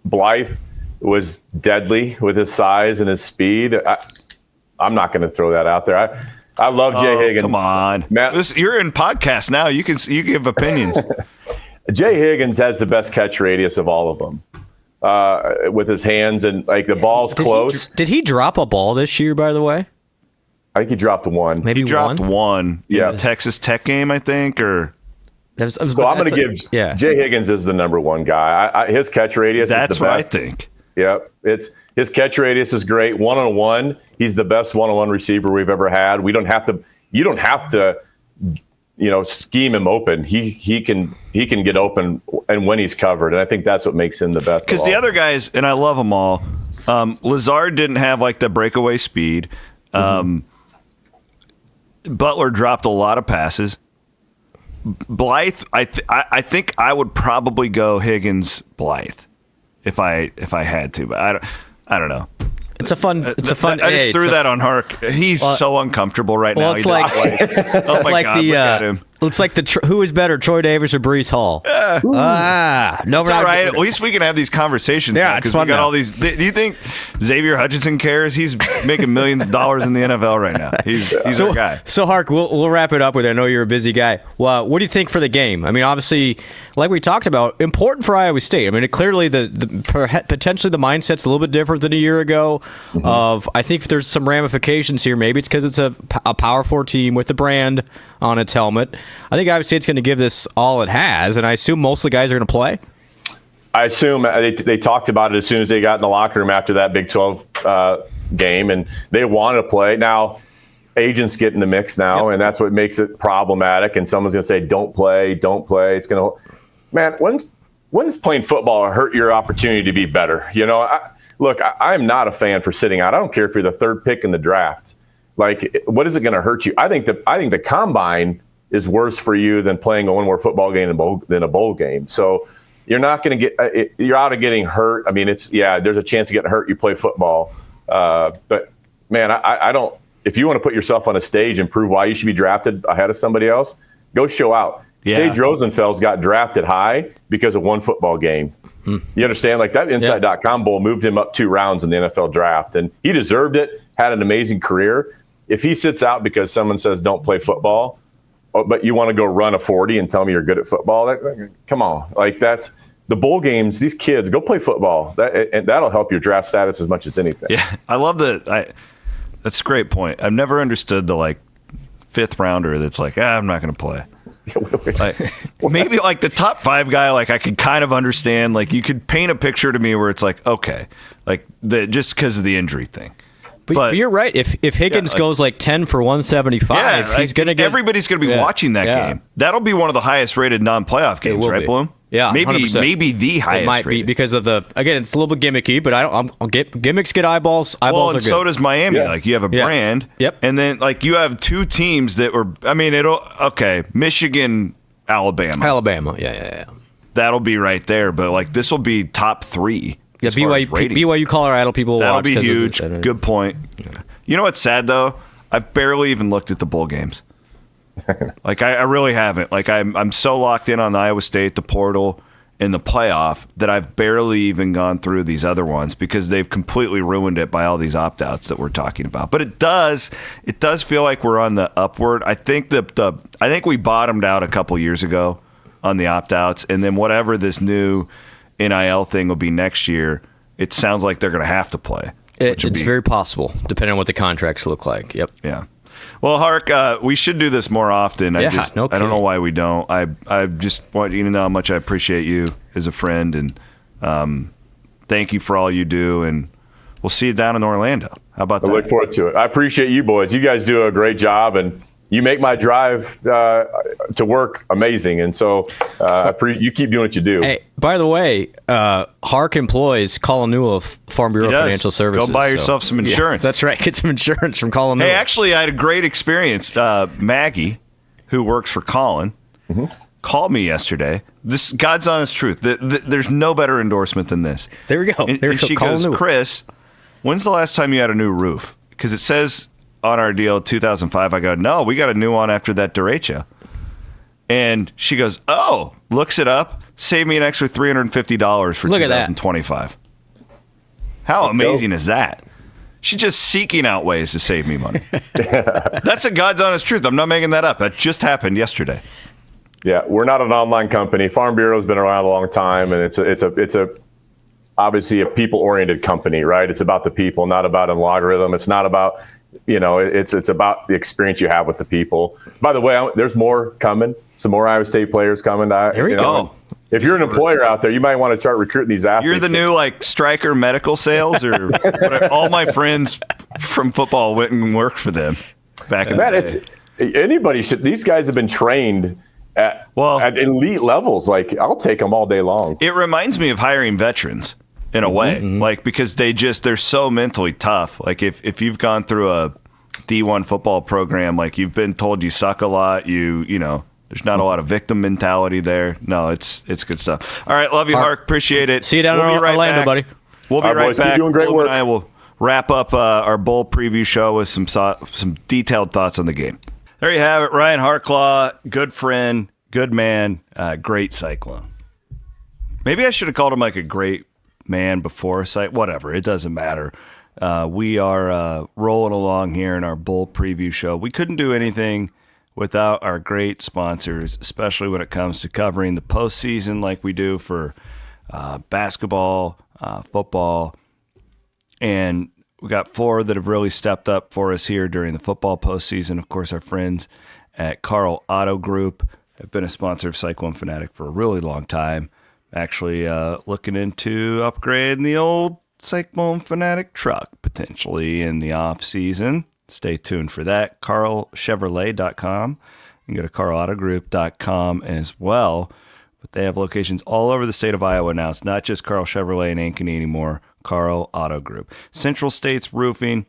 Blythe was deadly with his size and his speed. I'm not going to throw that out there. I love Jay Higgins. Come on. Matt, you're in podcast now. You give opinions. Jay Higgins has the best catch radius of all of them with his hands, and the ball's close. Did he drop a ball this year, by the way? I think he dropped one. Maybe he dropped one. Yeah. In the Texas Tech game, I think, or. So I'm going to give Jay Higgins is the number one guy. His catch radius is the best. That's what I think. Yep. His catch radius is great. One-on-one, he's the best one-on-one receiver we've ever had. You don't have to scheme him open. He can get open, and when he's covered, and I think that's what makes him the best. Because the other guys, and I love them all. Lazard didn't have the breakaway speed. Butler dropped a lot of passes. Blythe, I think I would probably go Higgins Blythe if I had to, but I don't know. It's a fun. I just threw that on Hark. He's so uncomfortable right now. It's like oh my God, look at him. It's like who is better, Troy Davis or Breece Hall? No, it's all right. At least we can have these conversations. Yeah, because we got all these. Do you think Xavier Hutchinson cares? He's making millions of dollars in the NFL right now. He's our guy. So Hark, we'll wrap it up with it. I know you're a busy guy. Well, what do you think for the game? I mean, obviously, like we talked about, important for Iowa State. I mean, clearly potentially the mindset's a little bit different than a year ago. I think there's some ramifications here. Maybe it's because it's a Power 4 team with the brand on its helmet. I think Iowa State's going to give this all it has, and I assume most of the guys are going to play. I assume they talked about it as soon as they got in the locker room after that Big 12 game, and they wanted to play. Now, agents get in the mix now, and that's what makes it problematic. And someone's going to say, "Don't play, don't play." It's going to, man. When does playing football hurt your opportunity to be better? I am not a fan for sitting out. I don't care if you're the third pick in the draft. What is it going to hurt you? I think the combine is worse for you than playing one more football game than a bowl game. So you're not going to you're out of getting hurt. I mean, there's a chance of getting hurt. You play football. But man, I don't, if you want to put yourself on a stage and prove why you should be drafted ahead of somebody else, go show out. Yeah. Sage Rosenfels got drafted high because of one football game. You understand? That Inside.com Bowl moved him up 2 rounds in the NFL draft, and he deserved it, had an amazing career. If he sits out because someone says don't play football, but you want to go run a 40 and tell me you're good at football, come on. That's the bowl games, these kids, go play football. And that'll help your draft status as much as anything. Yeah, I love that. That's a great point. I've never understood the fifth rounder that's like, I'm not going to play. Like, maybe like the top 5 guy, like I could kind of understand. Like you could paint a picture to me where it's like, okay, like just because of the injury thing. But you're right. If Higgins goes like 10 for 175, he's going to get. Everybody's going to be watching that game. That'll be one of the highest rated non-playoff games, right, Bloom? Yeah, maybe 100%. maybe the highest. It might rated. be because of again, it's a little bit gimmicky, but I'll get gimmicks get eyeballs. Eyeballs and are good. so does Miami. Yeah. Like you have a brand. Yep. And then like you have 2 teams that were. I mean, Michigan, Alabama. Yeah. That'll be right there. But like this will be top 3. Yeah, BYU Colorado people will watch. That'll be huge. Good point. Yeah. You know what's sad though? I've barely even looked at the bowl games. Like I really haven't. Like I'm so locked in on the Iowa State, the portal, and the playoff that I've barely even gone through these other ones because they've completely ruined it by all these opt-outs that we're talking about. But it does feel like we're on the upward. I think I think we bottomed out a couple years ago on the opt-outs, and then whatever this new NIL thing will be next year, it sounds like they're going to have to play. It's very possible, depending on what the contracts look like. Yep. Yeah. Well, Hark, we should do this more often. I don't know why we don't. I just want you to know how much I appreciate you as a friend, and thank you for all you do. And we'll see you down in Orlando. How about that? I look forward to it. I appreciate you boys. You guys do a great job, and you make my drive to work amazing. And so you keep doing what you do. Hey, by the way, Hark employs Colin Newell of Farm Bureau Financial Services. Go buy yourself some insurance. Yeah, that's right. Get some insurance from Colin Newell. Hey, actually, I had a great experience. Maggie, who works for Colin, called me yesterday. This God's honest truth. There's no better endorsement than this. There we go. And she goes, Chris, when's the last time you had a new roof? Because it says on our deal 2005. I go, no, we got a new one after that derecho. And she goes, oh, looks it up, save me an extra $350 for 2025. How amazing is that? She's just seeking out ways to save me money. That's a God's honest truth. I'm not making that up. That just happened yesterday. Yeah, we're not an online company. Farm Bureau's been around a long time, and it's a obviously a people-oriented company, right? It's about the people, not about a logarithm. It's not about, it's about the experience you have with the people. By the way, there's more coming. Some more Iowa State players coming. Here we go. If you're an employer out there, you might want to start recruiting these athletes. You're the new Stryker medical sales, or all my friends from football went and worked for them back in the day. Anybody should. These guys have been trained at elite levels. Like, I'll take them all day long. It reminds me of hiring veterans in a way, like, because they're so mentally tough. Like if you've gone through a D1 football program, like you've been told you suck a lot, there's not a lot of victim mentality there. No, it's good stuff. All right, love you, Hark. Appreciate it. See you down in Orlando, buddy. We'll be right boys, back. keep doing great work. And I will wrap up our bowl preview show with some detailed thoughts on the game. There you have it, Ryan Harklau, good friend, good man, great Cyclone. Maybe I should have called him like a great man before whatever. It doesn't matter. We are rolling along here in our bowl preview show. We couldn't do anything without our great sponsors, especially when it comes to covering the postseason like we do for basketball, football. And we got 4 that have really stepped up for us here during the football postseason. Of course, our friends at Carl Auto Group have been a sponsor of Cyclone Fanatic for a really long time. Actually looking into upgrading the old Cyclone Fanatic truck potentially in the off season. Stay tuned for that. CarlChevrolet.com. You can go to CarlAutoGroup.com as well. But they have locations all over the state of Iowa now. It's not just Carl Chevrolet and Ankeny anymore. Carl Auto Group. Central States Roofing.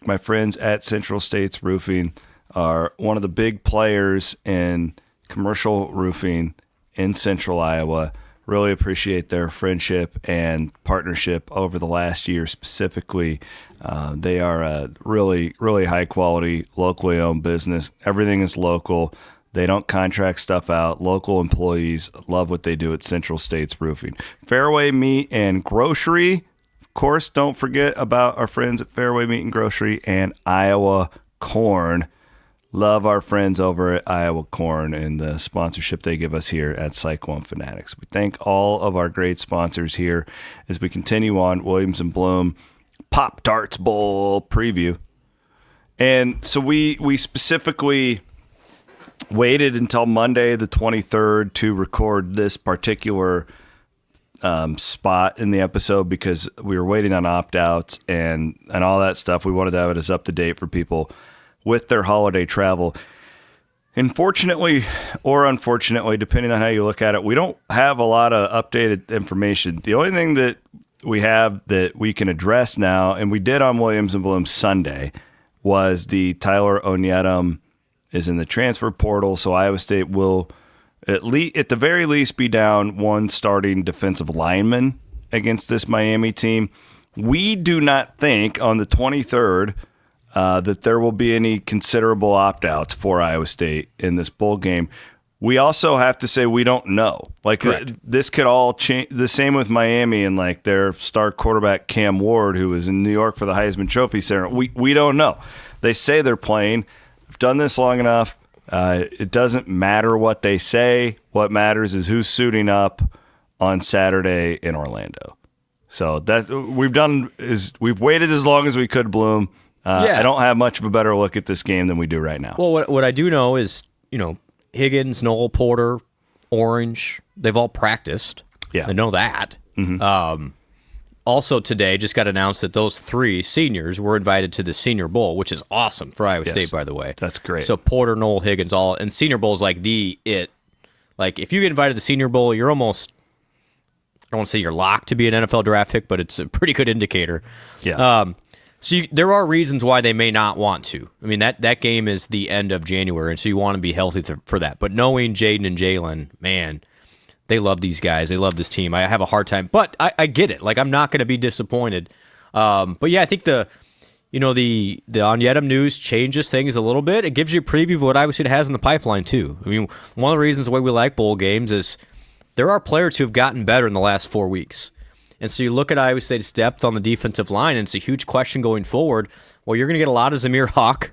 My friends at Central States Roofing are one of the big players in commercial roofing in Central Iowa. Really appreciate their friendship and partnership over the last year specifically. They are a really, really high quality, locally owned business. Everything is local. They don't contract stuff out. Local employees love what they do at Central States Roofing. Fairway Meat and Grocery. Of course, don't forget about our friends at Fairway Meat and Grocery and Iowa Corn. Love our friends over at Iowa Corn and the sponsorship they give us here at Cyclone Fanatics. We thank all of our great sponsors here as we continue on Williams and Blum Pop-Tarts Bowl preview. And so we specifically waited until Monday the 23rd to record this particular spot in the episode because we were waiting on opt-outs and all that stuff. We wanted to have it as up-to-date for people with their holiday travel. Unfortunately or unfortunately, depending on how you look at it, we don't have a lot of updated information. The only thing that we have that we can address now, and we did on Williams and Blum Sunday, was the Tyler Onyedum is in the transfer portal, so Iowa State will at the very least be down one starting defensive lineman against this Miami team. We do not think on the 23rd that there will be any considerable opt-outs for Iowa State in this bowl game. We also have to say we don't know. Like, this could all change. The same with Miami and like their star quarterback Cam Ward, who was in New York for the Heisman Trophy ceremony. We don't know. They say they're playing. We've done this long enough. It doesn't matter what they say. What matters is who's suiting up on Saturday in Orlando. So that we've waited as long as we could, Bloom. I don't have much of a better look at this game than we do right now. Well, what I do know is, Higgins, Noel Porter, Orange, they've all practiced. Yeah. I know that. Mm-hmm. Also today, just got announced that those 3 seniors were invited to the Senior Bowl, which is awesome for Iowa State, by the way. That's great. So Porter, Noel, Higgins, and Senior Bowl is like Like, if you get invited to the Senior Bowl, you're almost, I don't want to say you're locked to be an NFL draft pick, but it's a pretty good indicator. Yeah. So there are reasons why they may not want to. I mean, that game is the end of January, and so you want to be healthy for that. But knowing Jaden and Jalen, man, they love these guys. They love this team. I have a hard time, but I get it. Like, I'm not going to be disappointed. But yeah, I think the Onyedum news changes things a little bit. It gives you a preview of what Iowa State has in the pipeline too. I mean, one of the reasons why we like bowl games is there are players who have gotten better in the last 4 weeks. And so you look at Iowa State's depth on the defensive line, and it's a huge question going forward. Well, you're going to get a lot of Zamir Hawk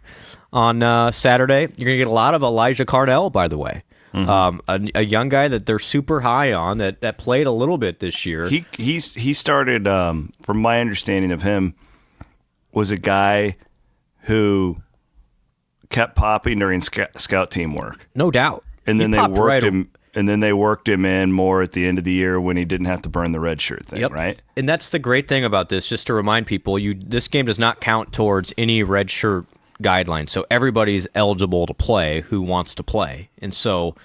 on Saturday. You're going to get a lot of Elijah Cardell, by the way. Mm-hmm. A young guy that they're super high on that played a little bit this year. He started, from my understanding of him, was a guy who kept popping during scout team work. No doubt. And then they worked him in more at the end of the year when he didn't have to burn the red shirt thing, right? And that's the great thing about this, just to remind people, this game does not count towards any red shirt guidelines. So everybody's eligible to play who wants to play. And so,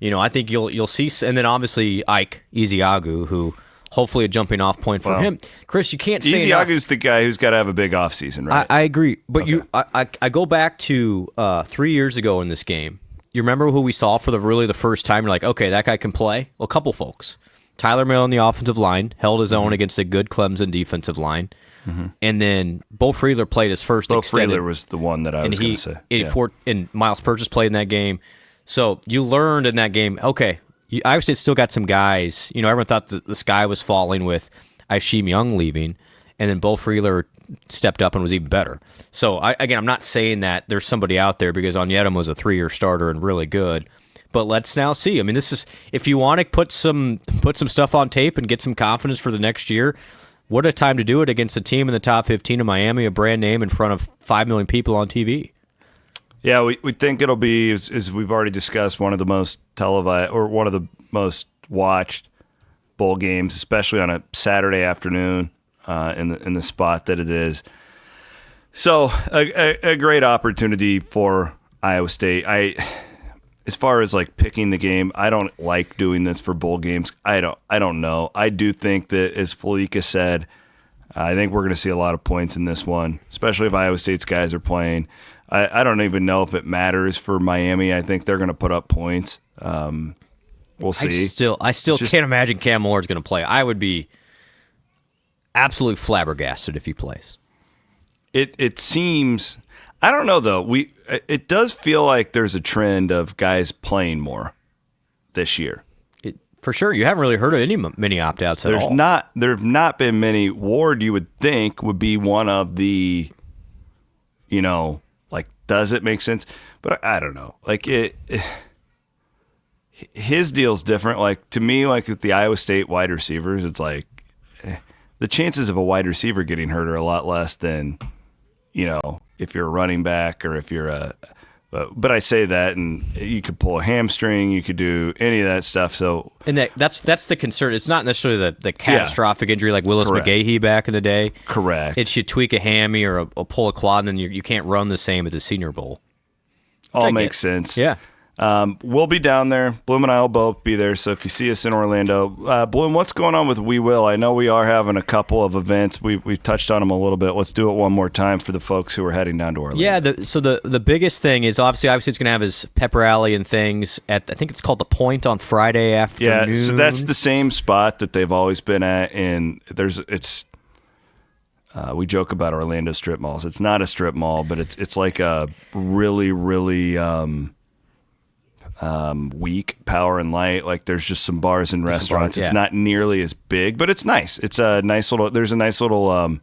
I think you'll see, and then obviously Ike Ezeagu, who hopefully a jumping off point for him. Chris, you can't say Ezeagu's the guy who's got to have a big offseason, right? I agree. But I go back to 3 years ago in this game. You remember who we saw for the first time? You're like, okay, that guy can play. Well, a couple folks. Tyler Mill on the offensive line held his own against a good Clemson defensive line. Mm-hmm. And then Bo Friedler played his first extended. Bo Friedler was the one that I was going to say. And Miles Purchase played in that game. So you learned in that game, okay, Iowa State still got some guys. Everyone thought the sky was falling with Isheem Young leaving. And then Bo Friedler stepped up and was even better. So, I'm not saying that there's somebody out there because Onyedum was a 3-year starter and really good. But let's now see. I mean, this is, if you want to put some stuff on tape and get some confidence for the next year, what a time to do it against a team in the top 15 of Miami, a brand name in front of 5 million people on TV. Yeah, we think it'll be, as we've already discussed, one of the most televised or one of the most watched bowl games, especially on a Saturday afternoon. In the spot that it is. So a great opportunity for Iowa State. As far as like picking the game, I don't like doing this for bowl games. I don't know. I do think that, as Fallica said, I think we're going to see a lot of points in this one, especially if Iowa State's guys are playing. I don't even know if it matters for Miami. I think they're going to put up points. We'll see. I still can't imagine Cam Ward's going to play. I would be absolutely flabbergasted if he plays. It seems, I don't know though. It does feel like there's a trend of guys playing more this year. For sure, you haven't really heard of many opt-outs at all. There have not been many. Ward, you would think, would be one of the, like, does it make sense? But I don't know. Like his deal's different. Like, to me, like with the Iowa State wide receivers, it's like, the chances of a wide receiver getting hurt are a lot less than, if you're a running back or if you're a. But I say that, and you could pull a hamstring, you could do any of that stuff. So, and that's the concern. It's not necessarily the catastrophic injury like Willis McGahee back in the day. Correct. It's you tweak a hammy or a pull a quad, and then you can't run the same at the Senior Bowl. All makes sense. Yeah. We'll be down there. Bloom and I will both be there. So if you see us in Orlando, Bloom, what's going on with We Will? I know we are having a couple of events. We've touched on them a little bit. Let's do it one more time for the folks who are heading down to Orlando. Yeah. So the biggest thing is obviously it's going to have his pep rally and things at, I think it's called the Point on Friday afternoon. Yeah. So that's the same spot that they've always been at. And we joke about Orlando strip malls. It's not a strip mall, but it's like a really, really weak power and light. Like there's just some bars and restaurants. It's not nearly as big, but it's nice. It's a nice little. There's a nice little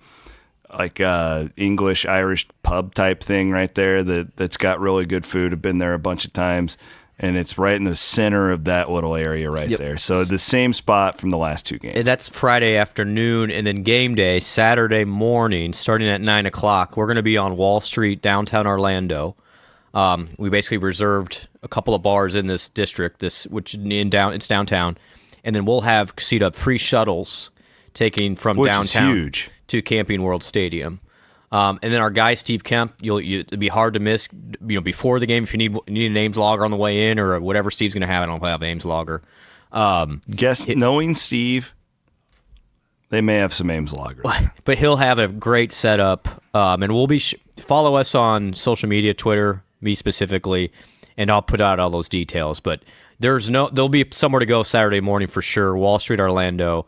English Irish pub type thing right there that's got really good food. I've been there a bunch of times, and it's right in the center of that little area right there. So the same spot from the last two games. And that's Friday afternoon, and then game day Saturday morning, starting at 9:00. We're going to be on Wall Street, downtown Orlando. We basically reserved a couple of bars in this district, it's downtown, and then we'll have set up free shuttles taking from downtown to Camping World Stadium. And then our guy Steve Kemp, it'd be hard to miss. Before the game, if you need a names logger on the way in or whatever Steve's going to have, I don't have a names logger. Knowing Steve, they may have some Ames logger, but he'll have a great setup. And we'll be follow us on social media, Twitter, me specifically, and I'll put out all those details. But there'll be somewhere to go Saturday morning for sure. Wall Street, Orlando,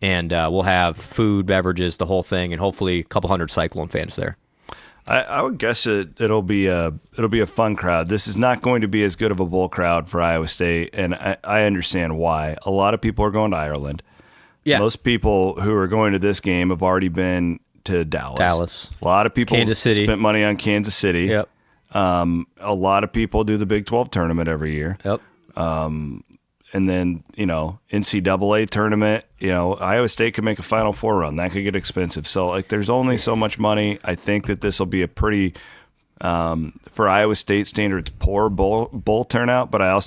and we'll have food, beverages, the whole thing, and hopefully a couple hundred Cyclone fans there. I would guess it'll be a fun crowd. This is not going to be as good of a bowl crowd for Iowa State, and I understand why. A lot of people are going to Ireland. Yeah. Most people who are going to this game have already been to Dallas. A lot of people Kansas City. Spent money on Kansas City. Yep. A lot of people do the Big 12 tournament every year. Yep. And then, NCAA tournament, Iowa State could make a Final Four run. That could get expensive. So, there's only so much money. I think that this will be a pretty, for Iowa State standards, poor bowl turnout. But I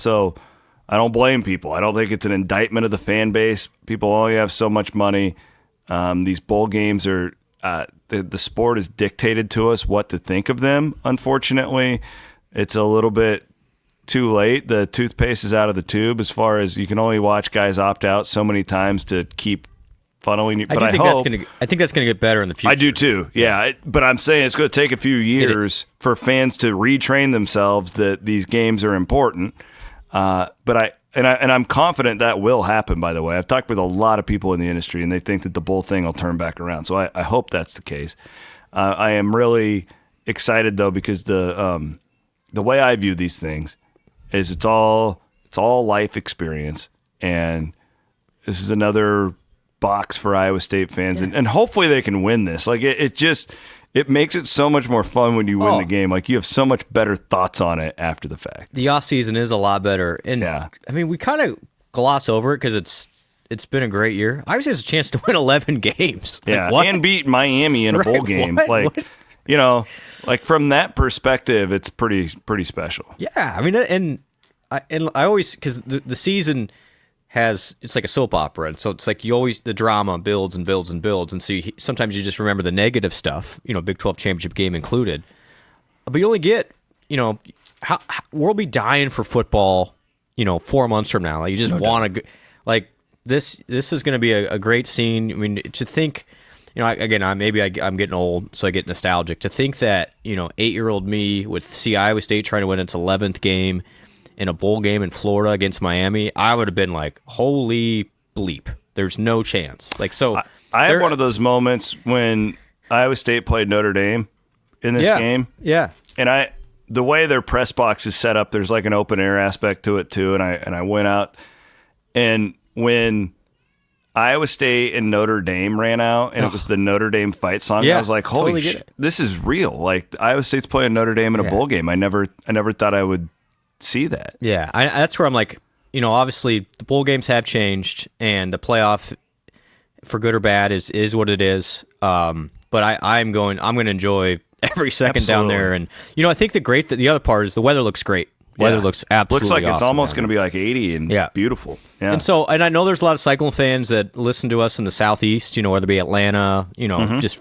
don't blame people. I don't think it's an indictment of the fan base. People only have so much money. These bowl games are the sport has dictated to us what to think of them. Unfortunately, it's a little bit too late. The toothpaste is out of the tube as far as you can only watch guys opt out so many times to keep funneling. But I think that's going to get better in the future. I do too. Yeah, but I'm saying it's going to take a few years for fans to retrain themselves that these games are important. But I'm confident that will happen, by the way. I've talked with a lot of people in the industry, and they think that the bowl thing will turn back around. So I hope that's the case. I am really excited, though, because the way I view these things is it's all life experience. And this is another box for Iowa State fans. Yeah. And hopefully they can win this. It makes it so much more fun when you win the game. You have so much better thoughts on it after the fact. The offseason is a lot better. And we kind of gloss over it because it's been a great year. Iowa State has a chance to win 11 games. And beat Miami in a bowl game. What? From that perspective, it's pretty special. Yeah, and I always, because the season it's like a soap opera, and so it's like the drama builds and builds and builds, and so sometimes you just remember the negative stuff, Big 12 championship game included, but you only get, we'll be dying for football, 4 months from now. You just want to, this is going to be a great scene. I mean, to think, again, I'm getting old, so I get nostalgic. To think that 8-year-old me would see Iowa State trying to win its 11th game in a bowl game in Florida against Miami, I would have been like, holy bleep, there's no chance. I had one of those moments when Iowa State played Notre Dame in this game. Yeah. And the way their press box is set up, there's an open air aspect to it too. And I went out, and when Iowa State and Notre Dame ran out, and it was the Notre Dame fight song, I was like, holy shit, this is real. Iowa State's playing Notre Dame in a bowl game. I never thought I would see that. Yeah, that's where I'm like, obviously the bowl games have changed, and the playoff, for good or bad, is what it is. But I'm going to enjoy every second down there. And I think the other part is the weather looks great. Weather looks absolutely looks like awesome, it's almost going to be like 80 and beautiful. Yeah. And I know there's a lot of Cyclone fans that listen to us in the Southeast, whether it be Atlanta, just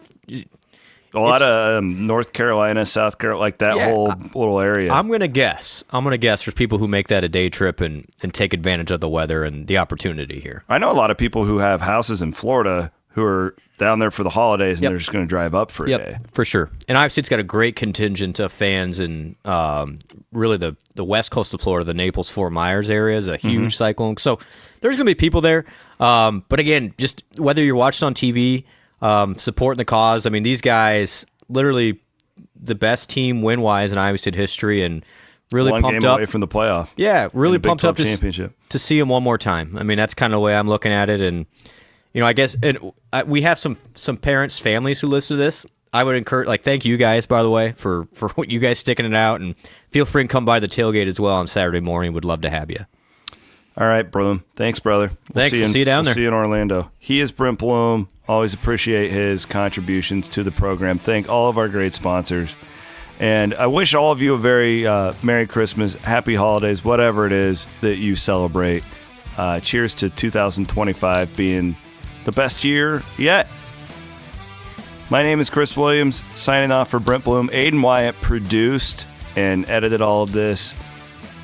a lot of North Carolina, South Carolina, like that whole little area. I'm going to guess there's people who make that a day trip and take advantage of the weather and the opportunity here. I know a lot of people who have houses in Florida who are down there for the holidays, and they're just going to drive up for a day. For sure. And Iowa State's got a great contingent of fans in really the west coast of Florida, the Naples-Fort Myers area is a huge Cyclone. So there's going to be people there. But again, just whether you're watching on TV, supporting the cause, I mean, these guys, literally the best team win-wise in Iowa State history, and really one pumped game up away from the playoff. Yeah, really pumped up to see him one more time. I mean, that's kind of the way I'm looking at it. And I guess we have some parents, families who listen to this. I would encourage, thank you guys, by the way, for what you guys sticking it out, and feel free to come by the tailgate as well on Saturday morning. Would love to have you. All right, Blum. Thanks, brother. We'll see you down there. See you in Orlando. He is Brent Blum. Always appreciate his contributions to the program. Thank all of our great sponsors. And I wish all of you a very Merry Christmas, Happy Holidays, whatever it is that you celebrate. Cheers to 2025 being the best year yet. My name is Chris Williams, signing off for Brent Blum. Aiden Wyatt produced and edited all of this.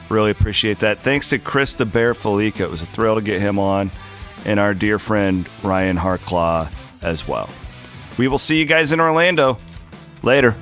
Really appreciate that. Thanks to Chris the Bear Fallica. It was a thrill to get him on. And our dear friend Ryan Harklau as well. We will see you guys in Orlando. Later.